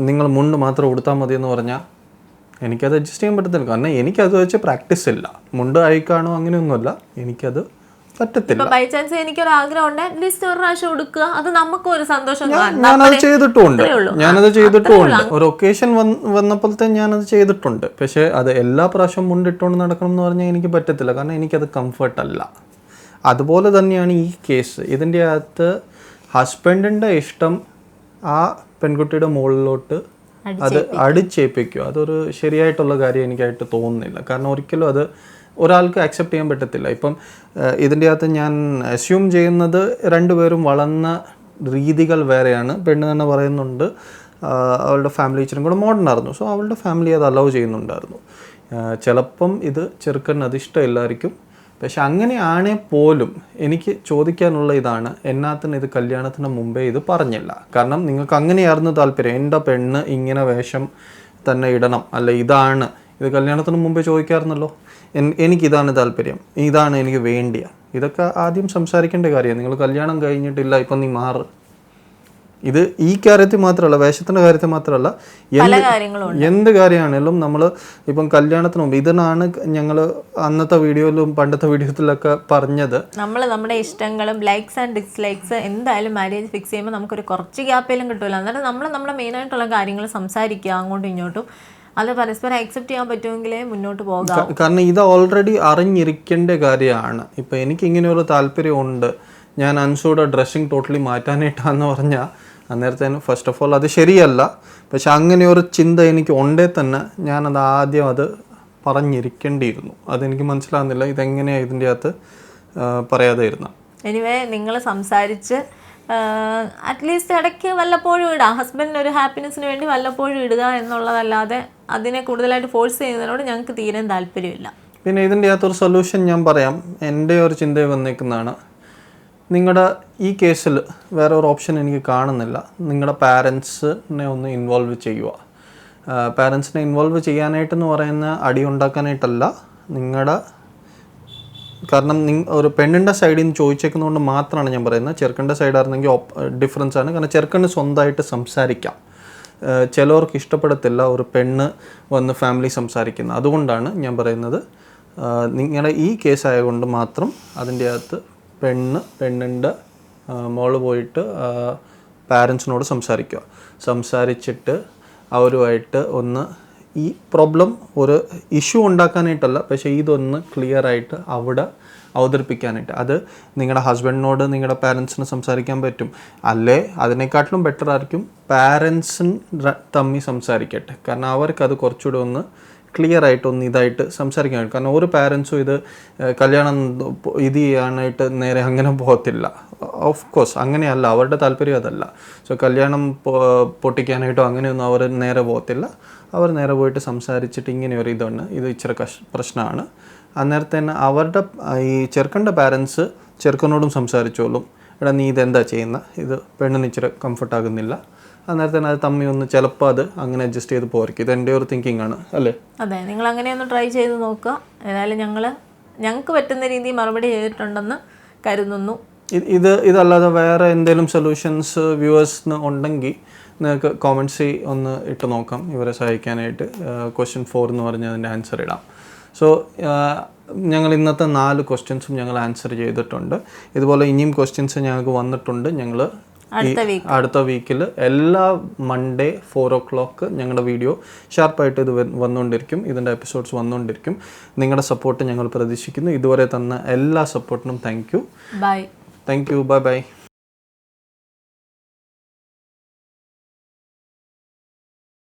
നിങ്ങൾ മുണ്ട് മാത്രം ഉടുത്താൽ മതി എന്ന് പറഞ്ഞാൽ എനിക്കത് അഡ്ജസ്റ്റ് ചെയ്യാൻ പറ്റത്തില്ല. കാരണം എനിക്കത് വെച്ച് പ്രാക്ടീസ് ഇല്ല. മുണ്ട് അയക്കാണോ അങ്ങനെയൊന്നുമല്ല, എനിക്കത് പറ്റത്തില്ല. ബൈ ചാൻസ് എനിക്കൊരു ആഗ്രഹം ഉണ്ട്, അറ്റ്ലീസ്റ്റ് ഒരു പ്രാവശ്യം ഉടുക്കുക, അത് നമുക്കും ഒരു സന്തോഷം. ഞാനത് ചെയ്തിട്ടുമുണ്ട്. ഒരു ഒക്കേഷൻ വന്നപ്പോഴത്തെ ഞാനത് ചെയ്തിട്ടുണ്ട്. പക്ഷേ അത് എല്ലാ പ്രാവശ്യവും മുണ്ടിട്ടുകൊണ്ട് നടക്കണം എന്ന് പറഞ്ഞാൽ എനിക്ക് പറ്റത്തില്ല. കാരണം എനിക്കത് കംഫർട്ടല്ല. അതുപോലെ തന്നെയാണ് ഈ കേസ്. ഇതിൻ്റെ അകത്ത് ഹസ്ബൻഡിൻ്റെ ഇഷ്ടം ആ പെൺകുട്ടിയുടെ മുകളിലോട്ട് അത് അടിച്ചേൽപ്പിക്കുക, അതൊരു ശരിയായിട്ടുള്ള കാര്യം എനിക്കായിട്ട് തോന്നുന്നില്ല. കാരണം ഒരിക്കലും അത് ഒരാൾക്ക് അക്സെപ്റ്റ് ചെയ്യാൻ പറ്റത്തില്ല. ഇപ്പം ഇതിൻ്റെ അകത്ത് ഞാൻ അസ്യൂം ചെയ്യുന്നത് രണ്ടുപേരും വളർന്ന രീതികൾ വേറെയാണ്. പെണ്ണ് തന്നെ പറയുന്നുണ്ട് അവളുടെ ഫാമിലി ഇച്ചിരി കൂടെ മോഡേൺ ആയിരുന്നു. സോ അവളുടെ ഫാമിലി അത് അലൗ ചെയ്യുന്നുണ്ടായിരുന്നു. ചിലപ്പം ഇത് ചെറുക്കന് അത് ഇഷ്ടമില്ലായിരിക്കും. പക്ഷെ അങ്ങനെയാണേ പോലും എനിക്ക് ചോദിക്കാനുള്ള ഇതാണ്, എന്നാത്തിന് ഇത് കല്യാണത്തിന് മുമ്പേ ഇത് പറഞ്ഞില്ല? കാരണം നിങ്ങൾക്ക് അങ്ങനെയായിരുന്നു താല്പര്യം, എൻ്റെ പെണ്ണ് ഇങ്ങനെ വേഷം തന്നെ ഇടണം, അല്ല ഇതാണ്, ഇത് കല്യാണത്തിന് മുമ്പേ ചോദിക്കാറുണ്ടല്ലോ. എനിക്കിതാണ് താല്പര്യം, ഇതാണ് എനിക്ക് വേണ്ടിയ. ഇതൊക്കെ ആദ്യം സംസാരിക്കേണ്ട കാര്യമാണ്. നിങ്ങൾ കല്യാണം കഴിഞ്ഞിട്ടില്ല ഇപ്പം നീ മാറ്. ഇത് ഈ കാര്യത്തിൽ മാത്രമല്ല, വേഷത്തിൻ്റെ കാര്യത്തിൽ മാത്രമല്ല, എന്ത് കാര്യമാണെങ്കിലും നമ്മൾ ഇപ്പം കല്യാണത്തിന് മുമ്പ്, ഇതിനാണ് ഞങ്ങൾ അന്നത്തെ വീഡിയോയിലും പണ്ടത്തെ വീഡിയോയിലൊക്കെ പറഞ്ഞത്, നമ്മൾ നമ്മുടെ ഇഷ്ടങ്ങളും ലൈക്സ് ആൻഡ് ഡിസ്ലൈക്സ് എന്തായാലും മാരേജ് ഫിക്സ് ചെയ്യുമ്പോൾ നമുക്കൊരു കുറച്ച് ഗ്യാപ്പേലും കിട്ടുമല്ലോ. അന്നേരം നമ്മൾ നമ്മുടെ മെയിനായിട്ടുള്ള കാര്യങ്ങൾ സംസാരിക്കുക അങ്ങോട്ടും ഇങ്ങോട്ടും. അത് പരസ്പരം അക്സെപ്റ്റ് ചെയ്യാൻ പറ്റുമെങ്കിലേ മുന്നോട്ട് പോകാം. കാരണം ഇത് ഓൾറെഡി അറിഞ്ഞിരിക്കേണ്ട കാര്യമാണ്. ഇപ്പം എനിക്കിങ്ങനെ ഒരു താല്പര്യമുണ്ട്, ഞാൻ അൻസുയുടെ ഡ്രസ്സിങ് ടോട്ടലി മാറ്റാനായിട്ടാന്ന് പറഞ്ഞാൽ അന്നേരത്തേന് ഫസ്റ്റ് ഓഫ് ഓൾ അത് ശരിയല്ല. പക്ഷെ അങ്ങനെ ഒരു ചിന്ത എനിക്ക് ഉണ്ടേ തന്നെ ഞാനത് ആദ്യം അത് പറഞ്ഞിരിക്കേണ്ടിയിരുന്നു. അതെനിക്ക് മനസ്സിലാകുന്നില്ല ഇതെങ്ങനെയാണ് ഇതിൻ്റെ അകത്ത് പറയാതെ ഇരുന്ന. എനിവേ നിങ്ങൾ സംസാരിച്ച് അറ്റ്ലീസ്റ്റ് ഇടയ്ക്ക് വല്ലപ്പോഴും ഇടാം. ഹസ്ബൻഡിന് ഒരു ഹാപ്പിനെസ്സിന് വേണ്ടി വല്ലപ്പോഴും ഇടുക എന്നുള്ളതല്ലാതെ അതിനെ കൂടുതലായിട്ട് ഫോഴ്സ് ചെയ്യുന്നതിനോട് ഞങ്ങൾക്ക് തീരെ താല്പര്യമില്ല. പിന്നെ ഇതിൻ്റെ അകത്തൊരു സൊല്യൂഷൻ ഞാൻ പറയാം. എൻ്റെ ഒരു ചിന്ത വന്നേക്കുന്നതാണ്, നിങ്ങളുടെ ഈ കേസിൽ വേറെ ഒരു ഓപ്ഷൻ എനിക്ക് കാണുന്നില്ല. നിങ്ങളുടെ പാരൻസിനെ ഒന്ന് ഇൻവോൾവ് ചെയ്യുക. പാരൻസിനെ ഇൻവോൾവ് ചെയ്യാനായിട്ടെന്ന് പറയുന്ന അടി ഉണ്ടാക്കാനായിട്ടല്ല, നിങ്ങളുടെ, കാരണം ഒരു പെണ്ണിൻ്റെ സൈഡിൽ നിന്ന് ചോദിച്ചേക്കുന്നതുകൊണ്ട് മാത്രമാണ് ഞാൻ പറയുന്നത്. ചെറുക്കൻ്റെ സൈഡായിരുന്നെങ്കിൽ ഡിഫറൻസ് ആണ്. കാരണം ചെറുക്കന് സ്വന്തമായിട്ട് സംസാരിക്കാം. ചിലവർക്ക് ഇഷ്ടപ്പെടത്തില്ല ഒരു പെണ്ണ് വന്ന് ഫാമിലി സംസാരിക്കുന്നത്. അതുകൊണ്ടാണ് ഞാൻ പറയുന്നത്, നിങ്ങളുടെ ഈ കേസ് ആയതുകൊണ്ട് മാത്രം അതിൻ്റെ അകത്ത് പെണ്ണിൻ്റെ മോള് പോയിട്ട് പാരൻസിനോട് സംസാരിച്ചിട്ട് അവരുമായിട്ട് ഒന്ന് ഈ പ്രോബ്ലം ഒരു ഇഷ്യൂ ഉണ്ടാക്കാനായിട്ടല്ല, പക്ഷേ ഇതൊന്ന് ക്ലിയറായിട്ട് അവിടെ അവതരിപ്പിക്കാനായിട്ട്. അത് നിങ്ങളുടെ ഹസ്ബൻഡിനോട് നിങ്ങളുടെ പാരൻസിന് സംസാരിക്കാൻ പറ്റും. അല്ലേ അതിനെക്കാട്ടിലും ബെറ്റർ ആയിരിക്കും പാരൻസിന് തമ്മിൽ സംസാരിക്കട്ടെ. കാരണം അവർക്കത് കുറച്ചുകൂടെ ഒന്ന് ക്ലിയർ ആയിട്ട് ഒന്ന് ഇതായിട്ട് സംസാരിക്കാൻ പറ്റും. കാരണം ഒരു പാരൻസും ഇത് കല്യാണം ഇത് ചെയ്യാനായിട്ട് നേരെ അങ്ങനെ പോകത്തില്ല. ഓഫ് കോഴ്സ് അങ്ങനെയല്ല, അവരുടെ താല്പര്യം അതല്ല. സോ കല്യാണം പൊട്ടിക്കാനായിട്ടോ അങ്ങനെയൊന്നും അവർ നേരെ പോകത്തില്ല. അവർ നേരെ പോയിട്ട് സംസാരിച്ചിട്ട് ഇങ്ങനെ ഒരു ഇതുണ്ട്, ഇത് ഇച്ചിരി പ്രശ്നമാണ്. അന്നേരത്തെ തന്നെ അവരുടെ ഈ ചെറുക്കൻ്റെ പാരൻസ് ചെറുക്കനോടും സംസാരിച്ചോളും, എടാ നീ ഇതെന്താ ചെയ്യുന്നത്, ഇത് പെണ്ണിന് ഇച്ചിരി കംഫർട്ടാകുന്നില്ല. അന്നേരത്തെ അത് തമ്മി ഒന്ന് ചിലപ്പോൾ അത് അങ്ങനെ അഡ്ജസ്റ്റ് ചെയ്ത് പോയിരിക്കും. ഇത് എൻ്റെ ഒരു തിങ്കിങ് ആണ്, അല്ലേ? അതെ, നിങ്ങൾ അങ്ങനെയൊന്ന് ട്രൈ ചെയ്ത് നോക്കുക. ഏതായാലും ഞങ്ങൾക്ക് പറ്റുന്ന രീതിയിൽ മറുപടി ചെയ്തിട്ടുണ്ടെന്ന് കരുതുന്നു. ഇതല്ലാതെ വേറെ എന്തെങ്കിലും സൊല്യൂഷൻസ് വ്യൂവേഴ്സിന് ഉണ്ടെങ്കിൽ നിങ്ങൾക്ക് കോമൻറ്റ്സിൽ ഒന്ന് ഇട്ട് നോക്കാം, ഇവരെ സഹായിക്കാനായിട്ട്. ക്വസ്റ്റ്യൻ 4 എന്ന് പറഞ്ഞ് അതിൻ്റെ ആൻസർ ഇടാം. സോ ഞങ്ങൾ ഇന്നത്തെ 4 ക്വസ്റ്റ്യൻസും ഞങ്ങൾ ആൻസർ ചെയ്തിട്ടുണ്ട്. ഇതുപോലെ ഇനിയും ക്വസ്റ്റ്യൻസ് ഞങ്ങൾക്ക് വന്നിട്ടുണ്ട്. ഞങ്ങൾ അടുത്ത വീക്കിൽ എല്ലാ മൺഡേ 4 o'clock ഞങ്ങളുടെ വീഡിയോ ഷാർപ്പായിട്ട് ഇത് വന്നുകൊണ്ടിരിക്കും. ഇതിൻ്റെ എപ്പിസോഡ്സ് വന്നുകൊണ്ടിരിക്കും. നിങ്ങളുടെ സപ്പോർട്ട് ഞങ്ങൾ പ്രതീക്ഷിക്കുന്നു. ഇതുവരെ തന്ന എല്ലാ സപ്പോർട്ടിനും thank you. Bye. Thank you. Bye by.